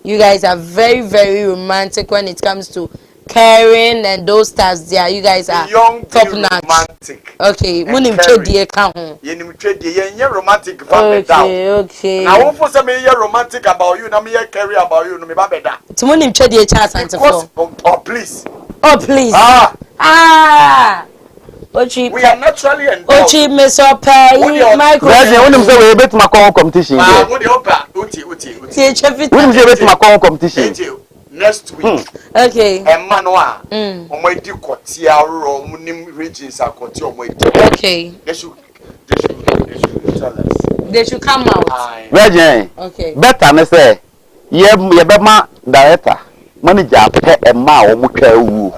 You guys are very, very romantic when it comes to caring and those stuff. There, you guys are top notch. Romantic. Okay, munim trade account. You trade you romantic. Okay. Now, for some year romantic about you, now me carry about you, no me babeda. To munim trade chance and oh please. Oh please. Ochi, we are naturally endowed. Ochi, Mr. Pay, Michael. When you say we bet my competition. What the opera? Uti. When you say bet my competition. Next week. Okay. Emmanuel. Omoidi kotia ro munim regions akoti omoidi. Okay. They should tell us. They should come out. Virgin. Okay. Better me say ye be ma director manager pe e ma o mu twa wu.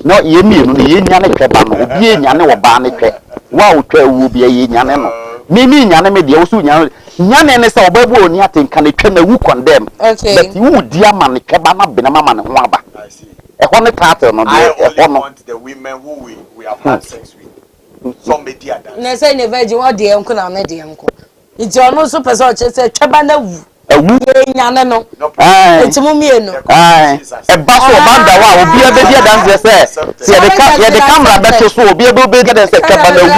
No ye mienu no ye nyane tweba no obi ye nyane wo ba ne twe wa o twa wu bi ye nyane no me nyane me de wo su nyane ne se obabu oni atenka ne twa na wu condemn. Okay. But you dia ma ne tweba na be na mama ne ho aba. I see. E ho ne title no I de only want the women who we have had sex with. Some be there. Na say ne virgin what de enko na na de enko. Iti ono so pese o che se tweba na wu. Ye nyane no. Enti mu mienu. E ba so banda wa obi e be dia dance say ye the camera better so obi e be dia dance tweba na wu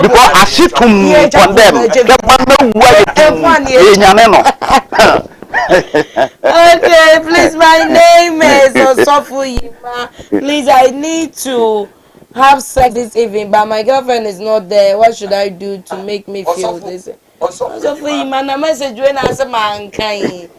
because ashitum condemn tweba na wu ye nyane no. Okay, please, my name is Osofu Yima. Please, I need to have sex this evening, but my girlfriend is not there. What should I do to make me feel this? Osofu Yima, na message when I say man kind.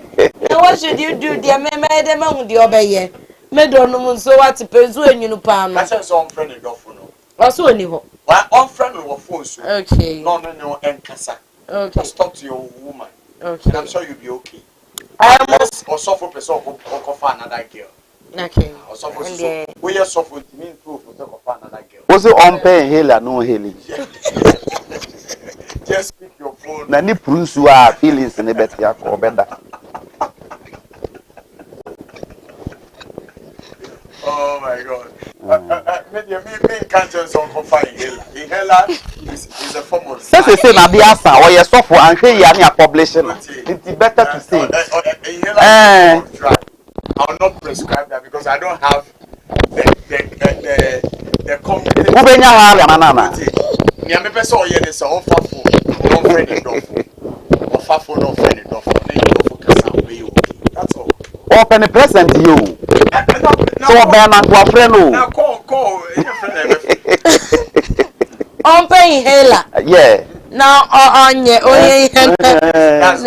Now what should you do? Dear me dem on the obey. Me don't know so what to pezu enyunu pa no. That's so friend in your phone. Also ni ho. Why on friend on phone so? Okay. No enkasa. Okay. Just talk to your woman. Okay. And I'm sure you'll be okay. unless Osofo person or find another girl. Okay. Osofo so we are Osofo to mean proof of another girl. Was it on pay healer no healing? Just pick your phone. Na ni prusu a feelings in the best ya ko better. Oh my God. Me can't tell someone find inhaler. Inhaler is a form of Say na be asa or yes so for and say ya na publishing. It's better to say. Inhaler is a form of drug. I will not prescribe that because I don't have the competence. Who benya ha ya manana? Nya me pese oye ne so ofafo no friend it off. Ofafo no friend it off. That's all. Open the present you. So be na to friend o. Now call your friend. On pay hela. Yeah. Now on ye That's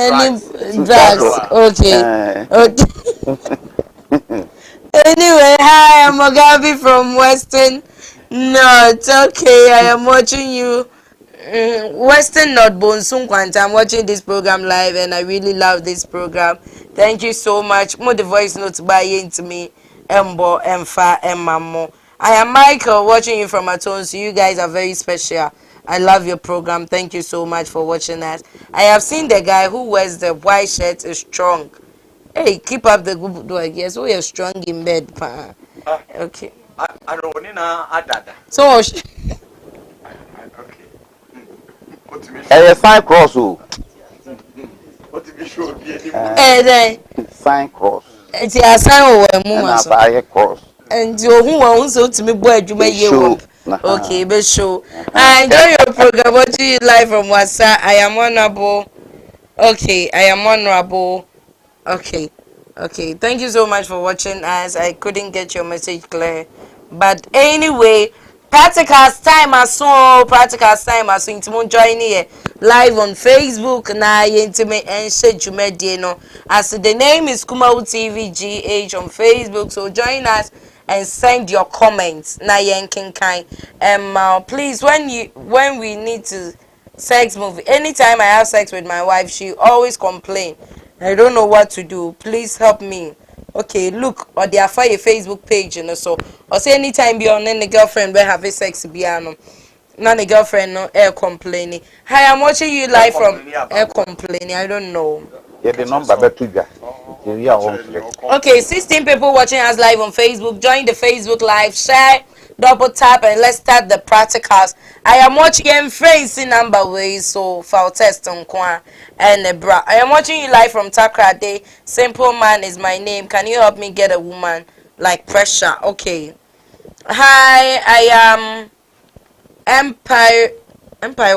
drugs. Okay. Okay. Anyway, hi, I'm Agabi from Western North. Okay, I am watching you. Western North Bonsung Kwanta. I'm watching this program live and I really love this program. Thank you so much. More the voice notes by into me. Embo, Emfa, Emamo. I am Michael watching you from Aton. So you guys are very special. I love your program. Thank you so much for watching us. I have seen the guy who wears the white shirt is strong. Hey, keep up the good work. Yes, we are strong in bed, pa. Okay. I don't know adada. So, Okay. What to be Eh sign cross o. What to be sure be any then Sign cross. it's a sign of a Na woman. ba cross. And you who wants to me boy, you may Show. Okay, be show. I enjoy your program. Watching you live from WhatsApp. I am honorable. Okay, I am honorable. Okay. Okay, thank you so much for watching us. I couldn't get your message clear. But anyway, practicals time as so into join here live on Facebook na intimate and schedule no. As the name is Kumau TV GH on Facebook, so join us and send your comments na yanking kind. Please when we need to sex movie, anytime I have sex with my wife, she always complain. I don't know what to do. Please help me. Okay, look, or they are for a Facebook page, you know. So, or say anytime be on any girlfriend we have a sex piano. Not a girlfriend, no air complaining. Hi, I'm watching you live from air complaining. I don't know. Yeah, the number better to Okay, 16 people watching us live on Facebook. Join the Facebook live, share, double tap, and let's start the practicals. I am watching friends in number ways, so for test on Kwan and bra. I am watching you live from Takra Day. Simple Man is my name. Can you help me get a woman like Pressure? Okay. Hi, I am Empire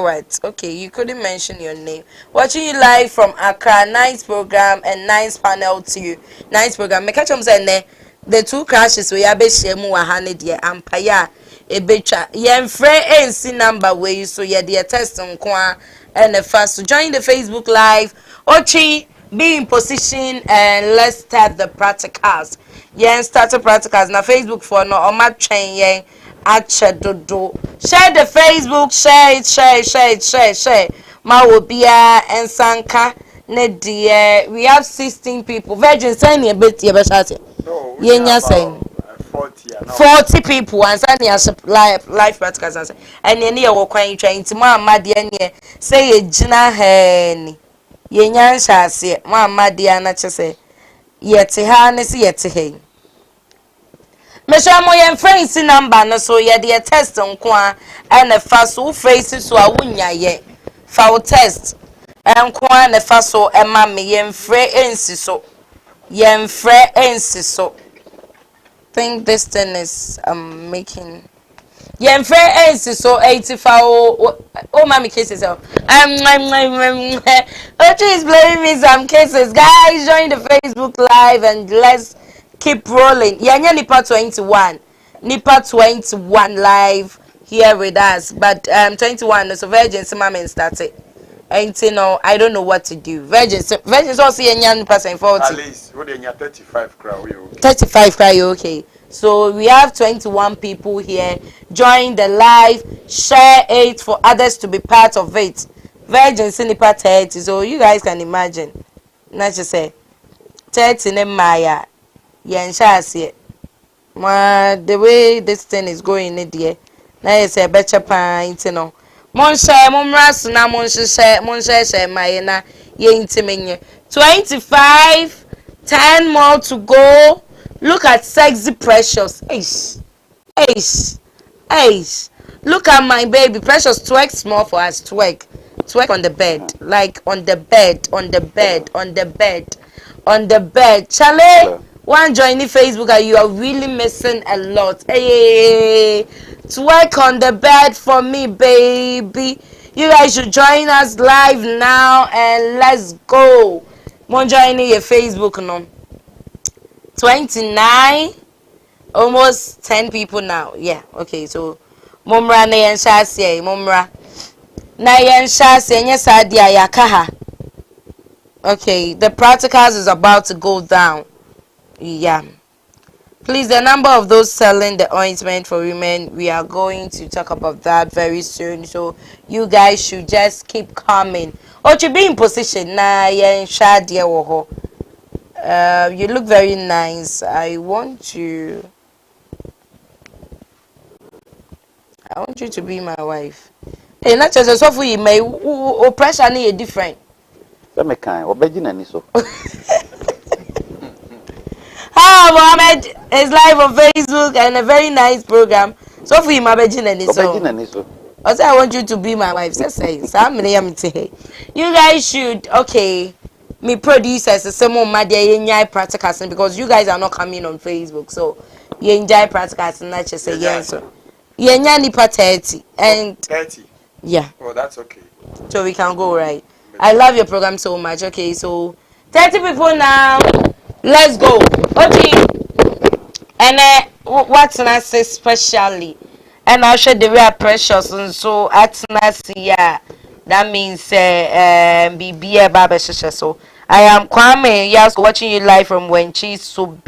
White. Okay, you couldn't mention your name. Watching you live from Accra. Nice program and nice panel to you. Nice program. Me catch them saying the two crashes we have share mu wahane de Empire ebetwa. Yen free NC number way so ye de test nko and the first to join the Facebook live. Ochi, be in position and let's start the practicals. Yen start the practicals na Facebook for no o ma twen yen achedodo. Share the Facebook, share. Ma obia ensanka ne de we have 16 people. Virgin send a bit ye be chat. No, Yenya saying 40 people and send your life practicals and ye wo kwan twan ti mo amade ne say ye gina ha ni yenya nhyase mo amade na chese ye te ha ne se ye te he me sure mo yen friends number no so ye de test nko and fa so face so a wunya ye fa test enko and fa so e ma me yen frɛ ensi so think this thing is making yen frɛ ensi so 85 oh mommy cases oh is blaming me some cases. Guys, join the Facebook live and let's keep rolling. Yanya nipa 21 live here with us, but 21 so Virgin Simon started. And you know, I don't know what to do. Virgin also young person 40. At least what 35 crowd. 35 cry okay. So we have 21 people here. Join the live, share it for others to be part of it. Virgin Sinipa 30, so you guys can imagine. Not just say 30 ne maya yen shase the way this thing is going in there na yes e beche pint no mon share mon ras na mon share my na ye intimenye 25 10 more to go. Look at sexy precious. Ace. Look at my baby precious. Twerk small for us. Twerk on the bed, like on the bed. Charlie, one joining Facebook and you are really missing a lot. Hey, twerk on the bed for me, baby. You guys should join us live now and let's go. One joining your Facebook no. 29, almost 10 people now. Yeah, okay, so Mumra na yen shase, Mumra na yen shase nye sadia yakaha. Okay, the practicals is about to go down. Yeah. Please, the number of those selling the ointment for women, we are going to talk about that very soon. So you guys should just keep coming. Or to be in position na yen shadia woho. You look very nice. I want you to be my wife. Hey, not just so for you, may pressure need different. Let me kind. Obejina so. Hi, Mohammed is live on Facebook and a very nice program. So for you, my Obejina so. Also, I want you to be my wife. You guys should me producers some more my dear practicals because you guys are not coming on Facebook, so you enjoy practicals and not just say yes. So yeah, nipa 30 and 30. Yeah. Oh, that's okay. So we can go right. I love your program so much. Okay, so 30 people now. Let's go. Okay. And what's nice especially, and I'll share the real precious and so at nice yeah. That means be a barber so. I am Kwame, yes, watching you live from Wenchi, so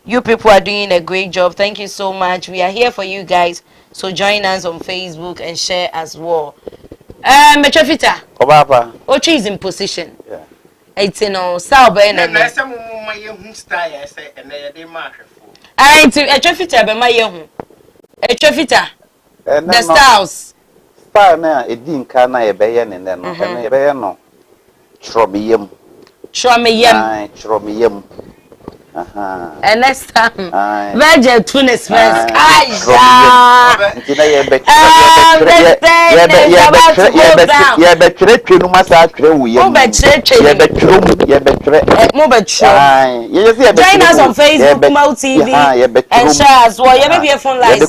you people are doing a great job. Thank you so much. We are here for you guys. So join us on Facebook and share as well. Metrofita. Obaba. Ochi is in position. Yeah. It's South Bend. And I say my style I say and they mark for. I to Metrofita be my yehu. Metrofita. The styles. Style na edin ka na ye be ye ne no. Na ye be ye no. Tromiyem. And next time, Virgin Tunis first. Join us on Facebook, Mo TV, and share as well. You may be a phone line.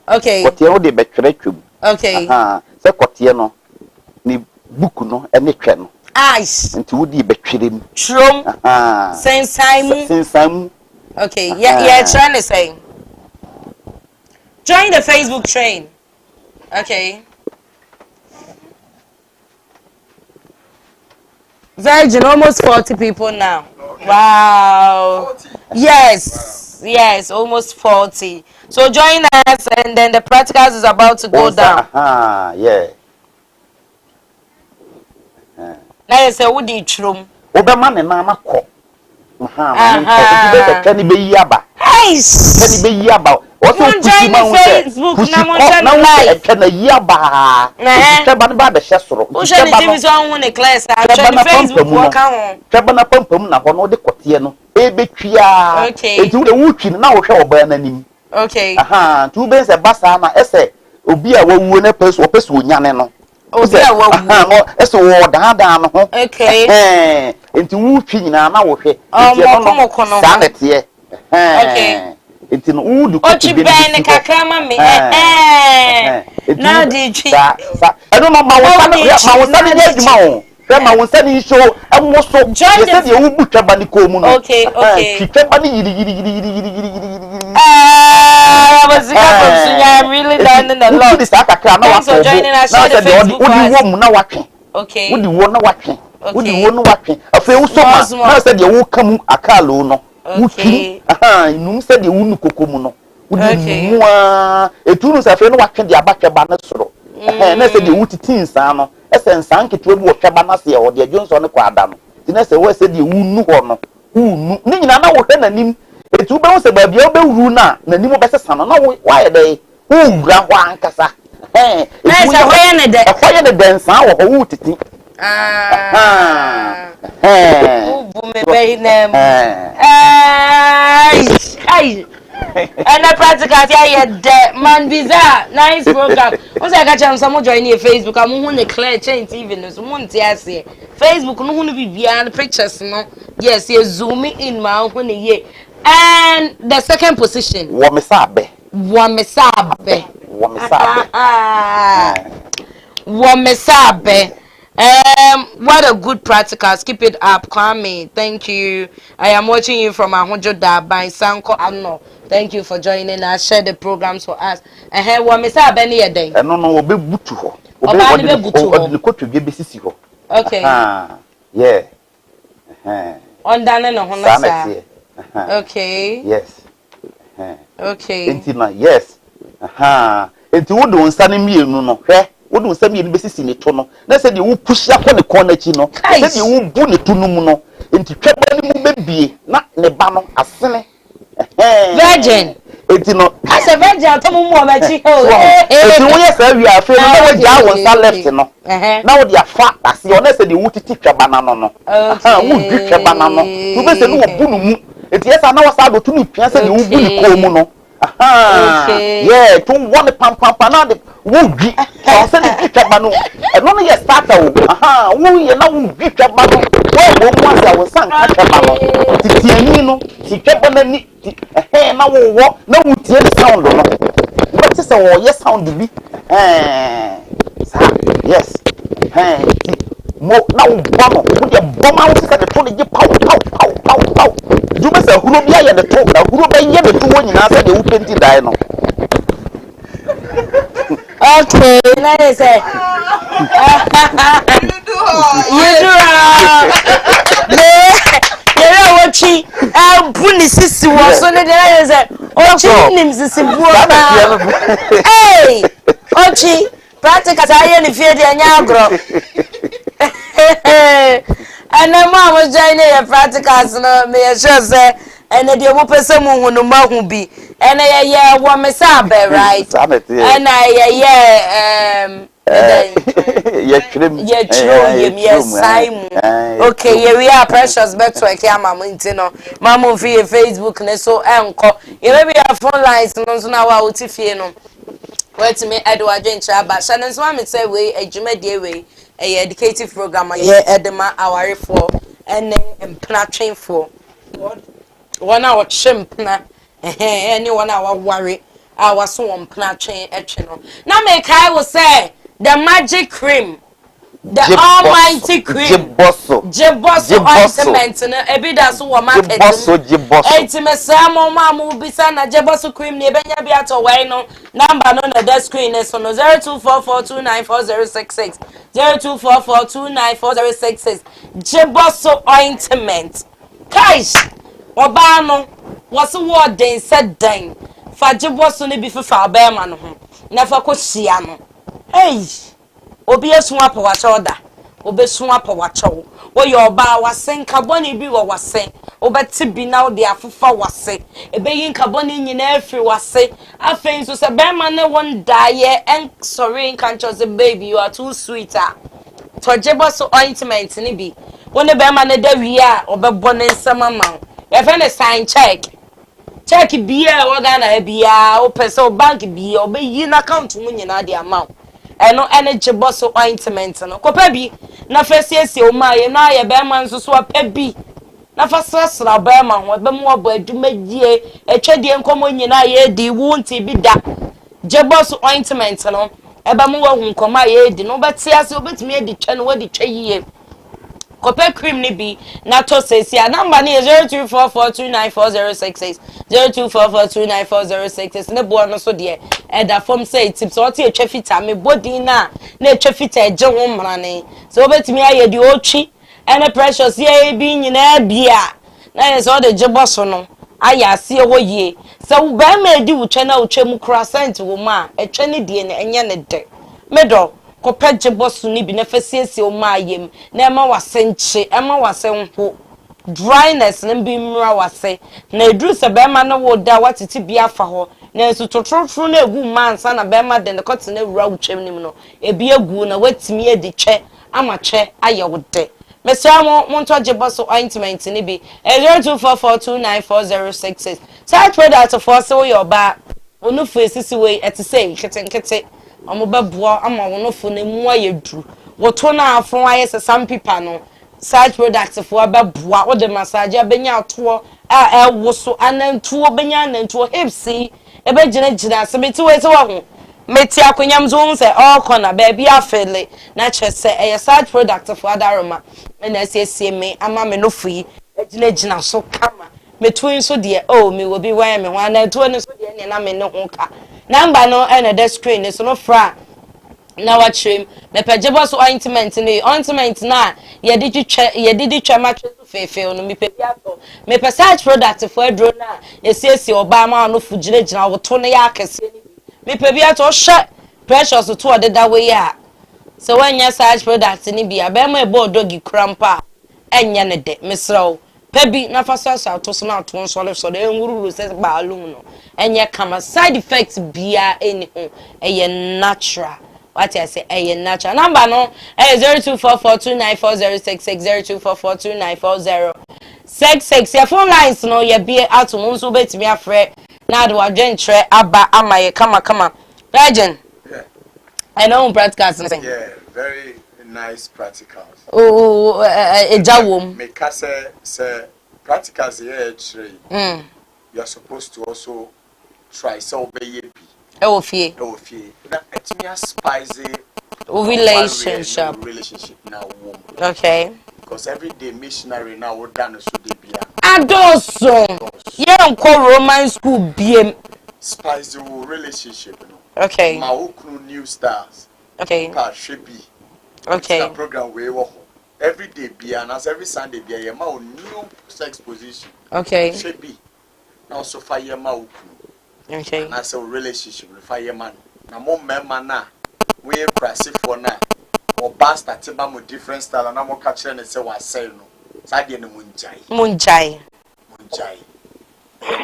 Okay. Book no any twen ice nti wodi betwerem trom since okay yeah trying to say join the Facebook train. Okay, Virgin almost 40 people now. Wow. 40. Yes, almost 40. So join us and then the practicals is about to go down. Yeah. Na yese wodi trom obema ne na makọ be tani be yaba tani be yaba o so join Facebook na mo na live tani yaba taba ne ba be hye o hye ne TV so hu ne class a join Facebook wo ka ho taba na pampam na ho no de kote no e betwia enti wo de wutwi na wo hwe oba na nim. Okay, tu be se basa na ese obi a wawuo na peso opeso onyane no obi a wawuo no ese wo dan no ho. Okay, enti wutwi nyina na wo hwe enti no sanete okay enti no udu ko ti ben kakra ma me na di twi I don't know ma wo sa ni adwuma ho ma wo sa ni show enwo so ye se de wo butwa ba ni ko mu no. Okay twa ba ni yiri I'm really learning a lot. Thanks for joining us. Share the Facebook page. Okay. Udi wo na watwe. Udi wo no watwe. Afa wo so ma na se de wo kamu akalo no. Wuti. Num se de wo nu kokomu no. Udi mu a etunu se afa no watwe de abatwe ba na soro. Na se de wuti tinsa no. Ese nsan ketwe bu wo hweba na se ye wo de adwonso ne kwa ada no. tina se we se de unu ho no unu ni nyina na wo hwe nanim etu be wo se ba bia wo be wuru na nanim wo be sesa no na wo ye dey wo wura ho ankasa na se hoye ne de hoye ne de nsan wo ho wo titi ubu me be nem ai and a practical here de man bizarre nice program o say ka cham some join here Facebook am hu ne clear change TV no so mun ti ase Facebook no hu no bibia pictures no yes you zoom in ma hu ne ye and the second position wo me sabe wo me sabe what a good practicals. Keep it up, Kwame. Thank you. I am watching you from Ahojoda by Sanko Anno. Thank you for joining us. Share the programs for us. And here, what Miss Abeni a day? No, obe butu ho. Obe butu ho. Obe kotu ge besisi ho. Okay. Yeah. On dane no ho na sa. Okay. Yes. Okay. Intima, yes. Enti wo do nsa ne mienu no. Hwe. Wo do nsa mienu besisi ne to no. Na se de wo push akọ ne corner chi no. Se de wo bu ne to no mu no. Enti tweba ne mu bebie na ne ba no asene. Virgin. Enti no. As a virgin to mu mo ma chi ho. Enti wo ye sa wi afa no na wo ja wo nsa left no. Na wo de afa ase o na se de wo titi tweba na no no. Wo dwi tweba na no. Wo be se no wo bu no mu. Enti yesa na wo sa do tunu pia se de wo bu ne ko mu no. Yeah, to one pam na de wo dwi. O se de tweba no. E no ye starter wo. Wo ye na wo dwi tweba no. Wo mo ase wo san ka tweba no. Titi ani no, ti tweba na ni na wo na wo tie sound no. What is a yes sound bi? Yes. Mo na wo bomo, wo de boma wo se de to de pow. Du be se huro bia ye de to, na huro be ye de to wo nyina se de wo penti dai no. Okay, let us say. You do. You're watching. Bunny sissy was on the Ochi names is in Hey, Ochi, practically I only fear the Anyagro. And the mom was joining your practicals, no, may I sure say, and the young person who no more be, and I want me sabe, right? And Simon. Okay, here we are, precious. Back to a mama, Mama via Facebook, and so uncle. You may be a phone lines, no, now out if you know. Wait to me, Edward Jencha, but Shannon's mom say, way a Jumedi way, a educative program, a year Edema, our for, and plantain for 1 hour chimp, any 1 hour worry. I was so on plantain etchino. Now, make I will say. The magic cream, the almighty cream, Jebosso ointment, that's what market. Jebosso, Mamma, Bissana, Jebosso cream, Nebenya Biato, Wino, number on the screen is on 0244294066, 0244294066, Jebosso ointment. Kaish, Obano, was a word they said dang, for Jebosso ne be for Bearman, never could see ano. Hey, obi esun apa wacha oda. Obesun apa wacha wo. Wo your ba wasen carbon bi wo wasen. Obeti bi na wo de afufa wase. Ebe yin carbon nyina afri wase. Afen so se be ma ne won die en sorry can choose baby you are too sweet. To Jebosso ointment ni bi. Won be ma ne da wi a obebo ne nsama ma. E fe ne sign check. Check biya wo ga na biya o pese bank biya obe yi na account mu nyina de amount. Eno Jebosso ointment no kopa bi na fasiesie o ma ye na ye be man so opa bi na fasasra ba ma ho be mo obo adumagie etwedie nkomo nyina ye di wunti bi da Jebosso ointment no e be mo wo nkoma ye di no betiase obetimi edi twa no wadi twa yiye kopa cream ni bi na to sesia number ni 0244294066 0244294066 ne bo no so de eda form say tips o te etwa fita me body na etwa fita eje ho mrane so obetimi aye di otwi ene precious ye bi nyina bia na ye so de Jebosso no aya ase ho yie so wo ba ma di wo twa na wo twa mu croissant wo ma etwa ne die ne enye ne de medo kopeje bosu ni bi na fasiesie o ma yem na ema wase nche ema wase nho dryness na bi mra wase na edru se be ma na wo da watiti bi afa ho na su totrotro na egu mansa na be ma de ne kote na wura wutwem nim no ebi egu na watimi edi twe ama twe aye wo de Mr. Monto Jeboso ointment ni bi 0244294066 Search product for so your ba onu fu esisi we etise kete omo beboa ama wono fu na mu ayedru woto na afon aye se some people no search product for beboa wo de massage abenya to a woso anantuo benya anantuo hipsi ebe gina asebeti we se wo ho meti akonyam zo se all corner baby afele na chese e search product for adaroma na asiesie me ama me no fu yi gina so kama metu so de oh me will be why me wan na to no so de ne na me ne ho ka number no and the screen so no fra na wa trim me pejebo so ointment na ye did twa match so fefe no me pe biato me pe search product for adro na esiesie oba ma no fu gina wo to ne ya akese ni me pe biato hye precious to o de da we ya so when ya search product ni bia be ma e bo dogi krampa enye ne de mesro Pebi na fasasa to so na to nso so de enwururu se ba alum no enye kama side effects bia eni ho eye natural what I say eye natural number no 0244294066 0244294066 your phone lines no ye bia ato nso betimi afre na de wadwentre aba ama ye kama virgin Yeah. I know practicals Yeah, very nice practicals. Oh, ejawom. Make us say practicals here actually. You are supposed to also try so obey be. Ofie. Now it's me a spicy Relationship now. Okay. Because every day missionary now we done so they be Adoso. Yeah, unko Roman school BM. spicy relationship. Okay. Maokunu new stars. Okay. Should be. Okay. It's a program we work every day be and as every Sunday be a new sex position. Okay. Should be. Now so fire maokunu. Okay. And as a relationship with fireman. Now more men na we press for na or bastard tiba mo different style and I'm more catching and say what say no. Sadi no munjai.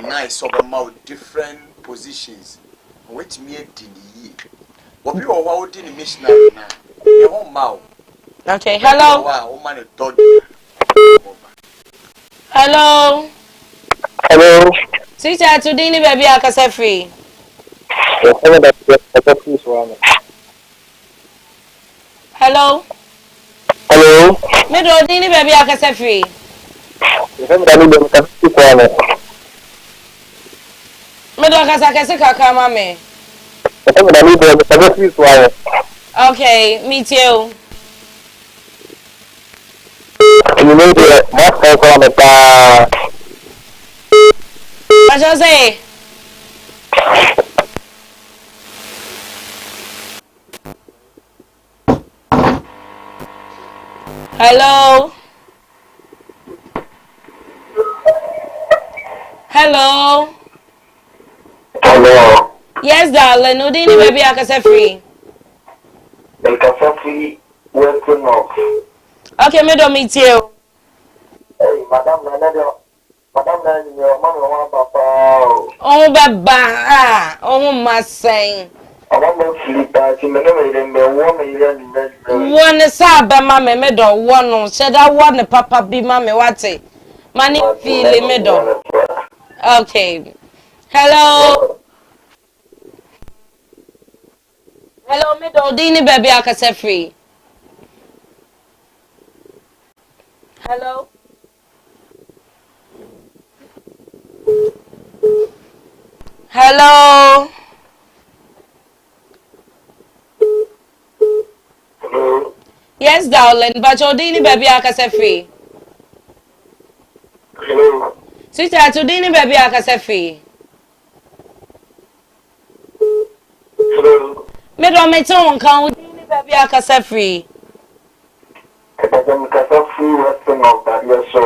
Nice over mouth different positions. Wait me a dini. What you are out in the missionary now? Your home mouth. Okay. Hello. Wow, man, dog. Hello. Hello. Sister today ni baby akasa free. Hello. Hello. Me do ni baby akasa free. Me do akasa kese kaka mame. Okay, me too. What you say? Hello. Hello. Hello. Yes, darling. No, didn't baby I can say free. The cafe free working off. Okay, me don't meet you. Hey, Madam Nana, your mama, papa. Oh, baba. Oh, my saying. I want to sleep at him and One is up, mamma, me don't want no. Said I want the papa be mammy, what's it? Money feel middle. Okay. Hello. Hello, middle. Dini baby, I can say free. Hello. Hello. Hello. Yes, darling, but your dini baby, I can say free. Hello. Sweetheart, your dini baby, I can say free. Hello. Me don't make someone count dini baby, I can say free. I don't cafe free working off that you're so.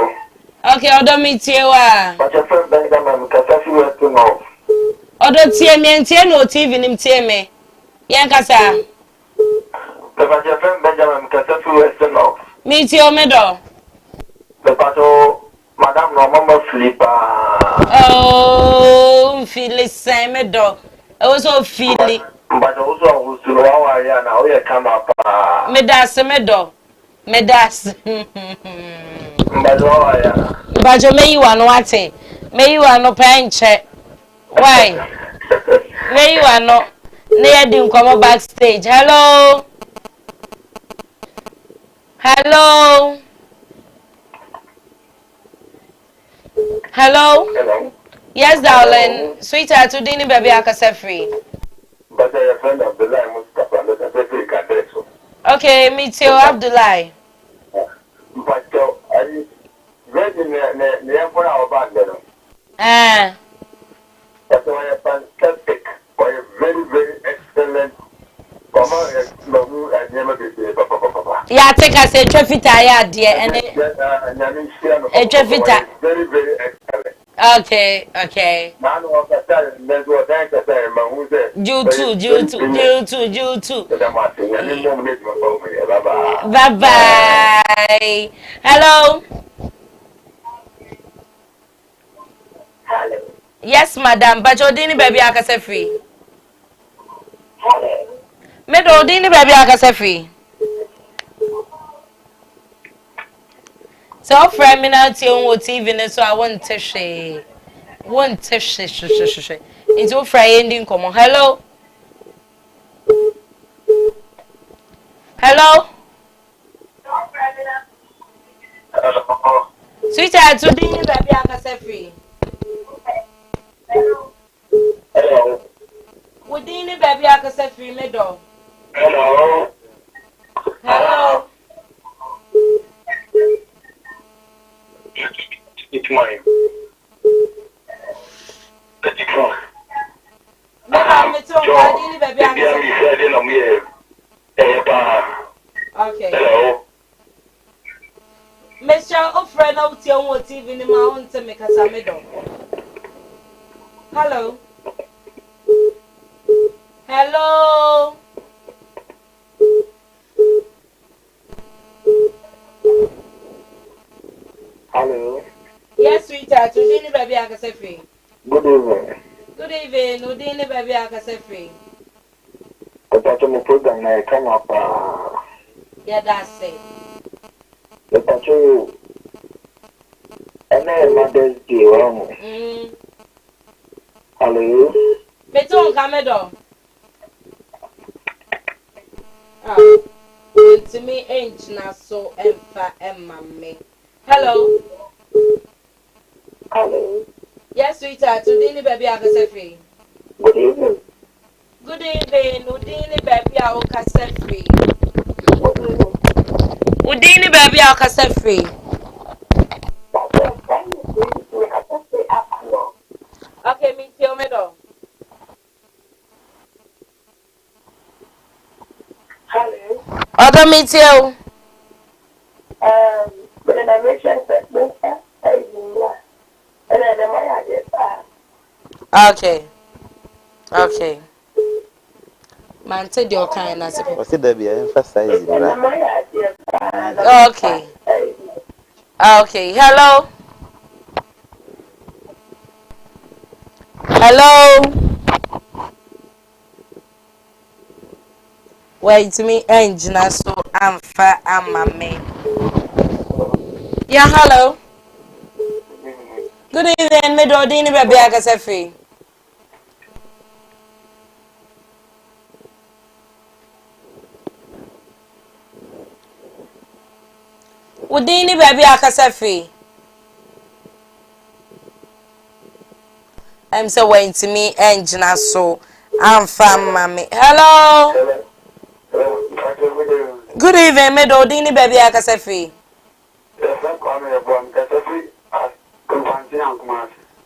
Okay, I don't meet you. But your first bank, I'm cafe free working off. Odo tie me ntie no TV nim tie me. Yen kasa. Papa Jeffrey Benjamin Kasafi Western of. Meet your middle. Papa Madame Norma Flipper. Oh, feel the same middle. I was so feeling. But also, who's to our now, we come up. Medas, middle. Medas. But you may you are not watching. May you are no paying check. Why? May you are not near the come backstage. Hello. Hello. Hello. Hello. Yes, darling. Sweetheart, today ni baby akase free. But I have friend of the line Mustafa and the Pacific address. Okay, meet you Abdullah. But I read in the Emperor of Bandero. Ah. That's why a fantastic, or a very, very excellent. Yeah, take us a trafita, yeah, dear, and a trafita. Very, very excellent. Okay. You too. Bye. Hello. Hello. Yes, madam, but you didn't baby akase free. Hello. Me do didn't baby akase free. So friend me now on TV so I want to share. Into Friday ending come on. Hello. Sweetheart, today baby akase free. Hello. Wodini baby akase free me do. Hello. It's mine. Me baby akase. Okay. Hello. Mr. Ofren out here on TV ni ma on te me kasa me do. Hello. Hello. Yes, sweetheart. Udini baby akase free. Good evening. Good evening. Udini baby akase free. The program na come up. Yeah, that's it. The patrol. And then Mother's Day. Hello. Beton kamedo. To me ain't na so emfa emma me. Hello. Hello. Yes, sweetheart. Udini baby akase free. Good evening. Good evening. Udini baby akase free. Udini baby akase free. Okay, me too, me do. Hello. Other me too. But I mentioned that Okay. Man, take your kind as if. What's it there be emphasizing that? Okay. Hello. Wait me engine so I'm fat and my man. Yeah, hello. Good evening, me do dini baby akase free. Udini baby akase free. I'm so waiting to me engine so I'm fam mommy. Hello. Good evening, me do dini baby akase free.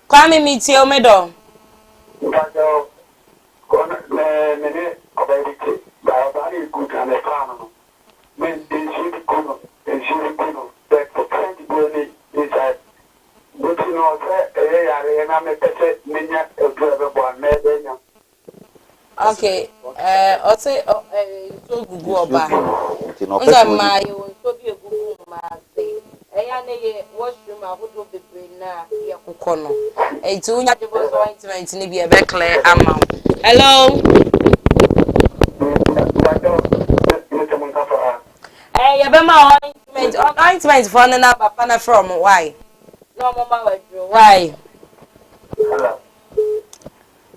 Kwame meet you me do. Ose so gugu oba. Nza ma ye won so bi egugu ma se. Eya ne ye washroom ahodo bebre na ye kokọ no. Enti unya de bo so ointment ni bi e be clear ama. Hello. You be my ointment. Ointment for na papa na from why? No mama withdraw. Why? Hello.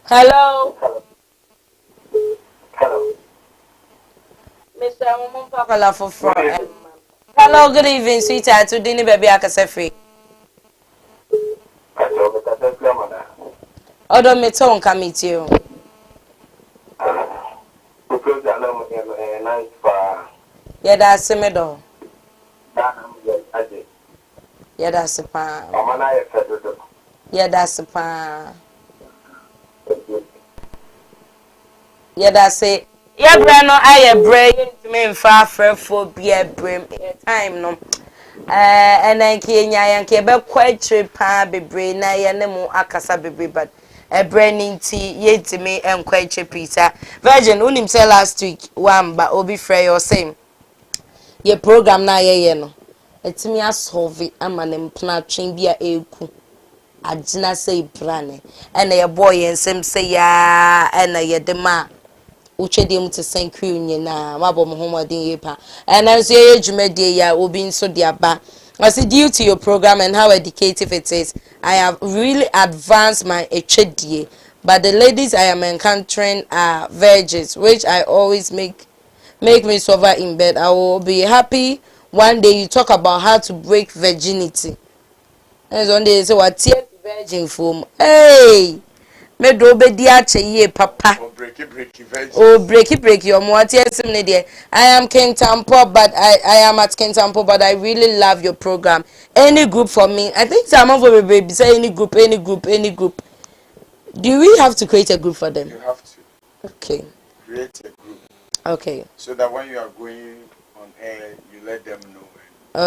Hello. Hello. Mr. Mama Papa for from. Hello, good evening, sweetheart. To dinner baby akase free. Odo me ton ka meet you. Because I know nice for Yeah, that's me do. Aje. Yeah, that's a pan. Amana ye fedo. Yeah, that's a pan. Yeah, that's it. Yeah, brano, I brain to me far for be a brim time no. And then Kenya and Quebec quite trip pa be brain, na ya nemo akasa be but a branding tea yet to me and quite cheap pizza. Virgin, unim say last week one but obi frey or same. Ye program na ye no. Etimi asolve ama ne mpna twen bia eku. Agina say brane. And ye boy ensem say ya and ye dema. Wotwedie mu Tesem crew nyina mabo mo homodin yepa and I say adwumadie ya obi nso de aba. I say due to your program and how educative it is, I have really advanced my etwedie, but the ladies I am encountering are virgins, which I always make me suffer in bed. I will be happy one day you talk about how to break virginity. And one day you say what tear virgin form. Hey, me do be dia che papa. Oh, break your more tears. I am King Tampo, but I am at King Tampo, but I really love your program. Any group for me. I think some of the baby say any group. Do we have to create a group for them? You have to. Okay. Create a group. Okay. So that when you are going on air, you let them know.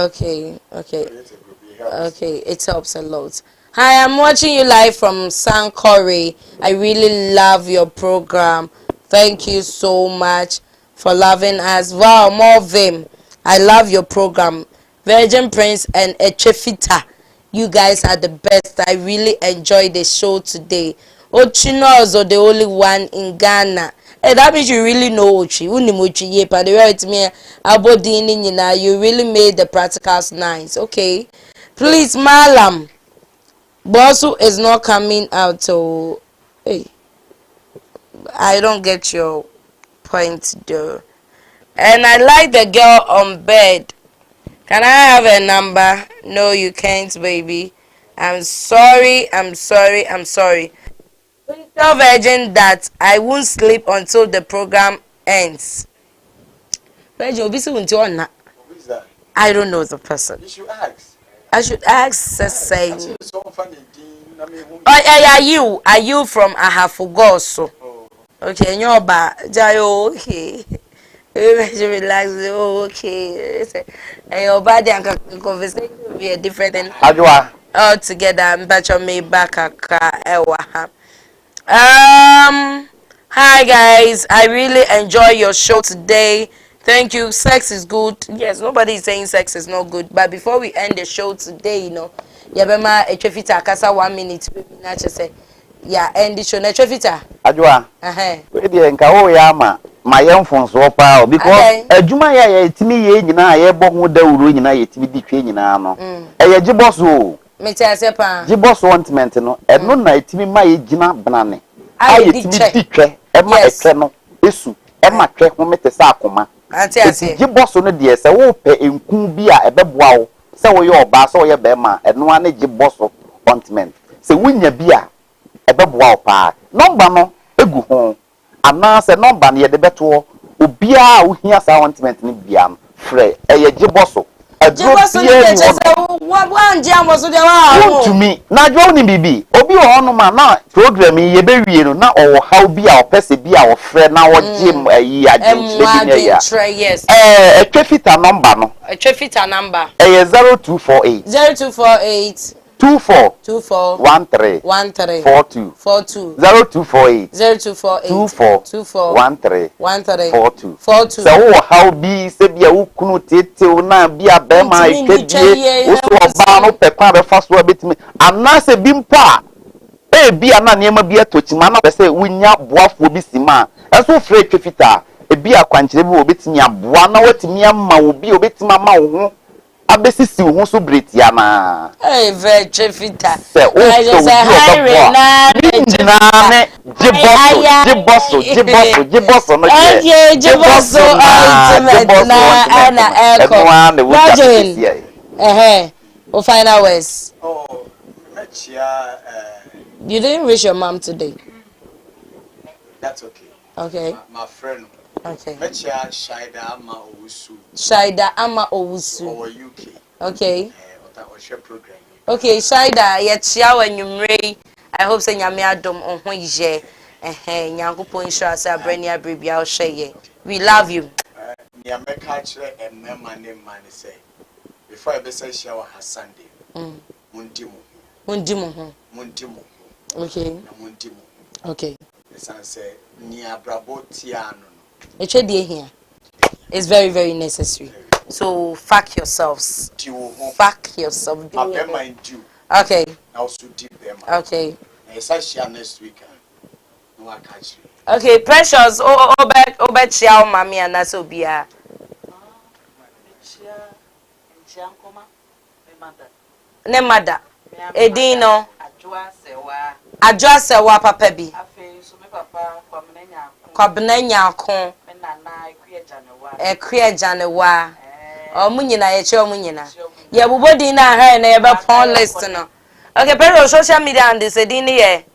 Okay. Create a group. It helps. Okay, it helps a lot. Hi, I'm watching you live from Sankore. I really love your program. Thank you so much for loving us. Wow, more vim. I love your program. Virgin Prince and Echefita. You guys are the best. I really enjoyed the show today. Ochinozo, the only one in Ghana. That means you really know Ochi. Unimochi yepa. The way it's me, Abodini, you really made the practicals nice. Okay. Please, Malam. Bosu is not coming out. So, hey, I don't get your point there. And I like the girl on bed. Can I have a number? No, you can't, baby. I'm sorry. Please tell Virgin that I won't sleep until the program ends. Virgin, obviously, until Who is that? I don't know the person. You should ask. I should ask, say. Actually, so funny. Oh, are you from Ahafogoso? Oh. Okay, and you're back. Jayo, okay. Relax. Oh, okay. And your body and conversation will be a different thing altogether. But you may back a hi guys, I really enjoy your show today. Thank you. Sex is good. Yes, nobody is saying sex is not good. But before we end the show today, Yabema Echefita Kasa 1 minute. Say, yeah, end the show. Echefita. Ajwa. We dey nka wo ya ma yemfon so pa because adwuma ya yetimi ye nyina ye bo ho dawuro nyina yetimi di twe nyina no. Eye giboso o. Me tell say pa. Giboso ointment no. E no na yetimi ma ye gina banane. Aye yetimi di twe. E ma etwe no. Esu. E ma twe ho mete sa akoma. Ati giboso no de se wo pe enku bi a ebeboa wo. Se wo ye oba se wo ye be ma eno ane giboso ointment. Se wunya bi a ebeboa wo pa. Number no egu ho. Ana se number na ye de beto obia wo hia sa ointment ni bia no frɛ eye giboso giboso ni de se wa nje amoso de wa to me na dwo ni bibi obi wo hono ma na program ye be wie no na owo how bi a opese bi a wo frɛ na wo gym ayi agentry bi ya yes Echefita number no Echefita number eye 0248 0248 24 24 13 13 42 42 0248 0248 24 13 13 42 42 so wo how bi se bia wo kunu tete na bia be ma ikedie wo so oba no pepa be fa so betimi anase bi mpo a bia na niema bi atochima na be se wunya boafo bi sima eso fre twefita bia kwankyere bi obetimi aboa na watimi ama obi obetimi ama wo ho abesisi wo so bretia na very fita se o so di obobo na jiboso no je jiboso ultimate na ana echo Virgin o final words. Oh, you didn't wish your mom today. That's okay. Okay. My friend. Okay. Shaida Ama Owusu. Shaida Ama Owusu. Or UK. Okay. Program. Okay, Shaida, yechia when you mray. I hope say nyame adom onho ye. Nyankopo insure say abrani abribia o sheye. We love you. Nyame ka kire emema ne man say. Before I be say share wa Sunday. Mundimu. Okay. Mundimu. Okay. The son say ni abrabo tiano. Here. It's very, very necessary. So fuck yourselves. Fuck yourself. Okay. Okay. Next week. No, I catch you. Okay, Precious. Obet chia mami anaso bia. Ne mother. Edino. Ajwa sewa papa bi. Kwabena nyako. Ekwe Janewa. Omunyina yeche omunyina. Ye bubodi na ha na ye be pon list no. Okay, pero social media and this edin ye.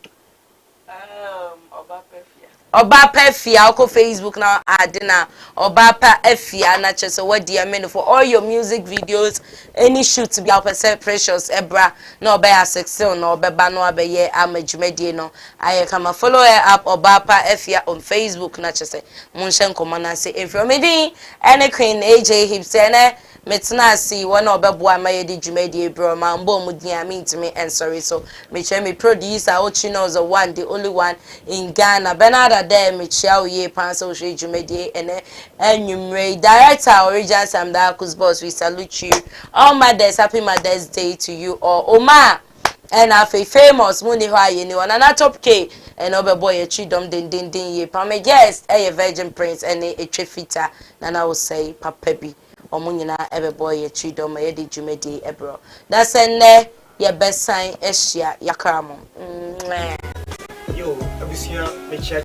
Oba Pefia oko Facebook na adina Oba Pefia na chese wadi amenu for all your music videos any shoot be out Precious Ebra na oba ya sexy na oba ba no abeye amajumedie no aye kama follow her up Oba Pefia on Facebook na chese munhye nkoma na say information any queen AJ Hipster na metna see one obeboa mayedi dwumedie bro ma mbo mudin amintimi and sorry so me che me producer Ochino is the one the only one in Ghana Bernard there me chia ye pan so hwe dwumedie ene enwumre director original Sam Dakus boss we salute you all mothers happy Mother's Day to you all Oma and afi famous muni ho aye ni one na top K and obeboy ye chidom din ye pan me guest Virgin Prince ene etwefita na will say papa bi omunyina ebeboy ye chidom ye di dwumedie ebro that's ene ye besan ehia yakramo yo abusia me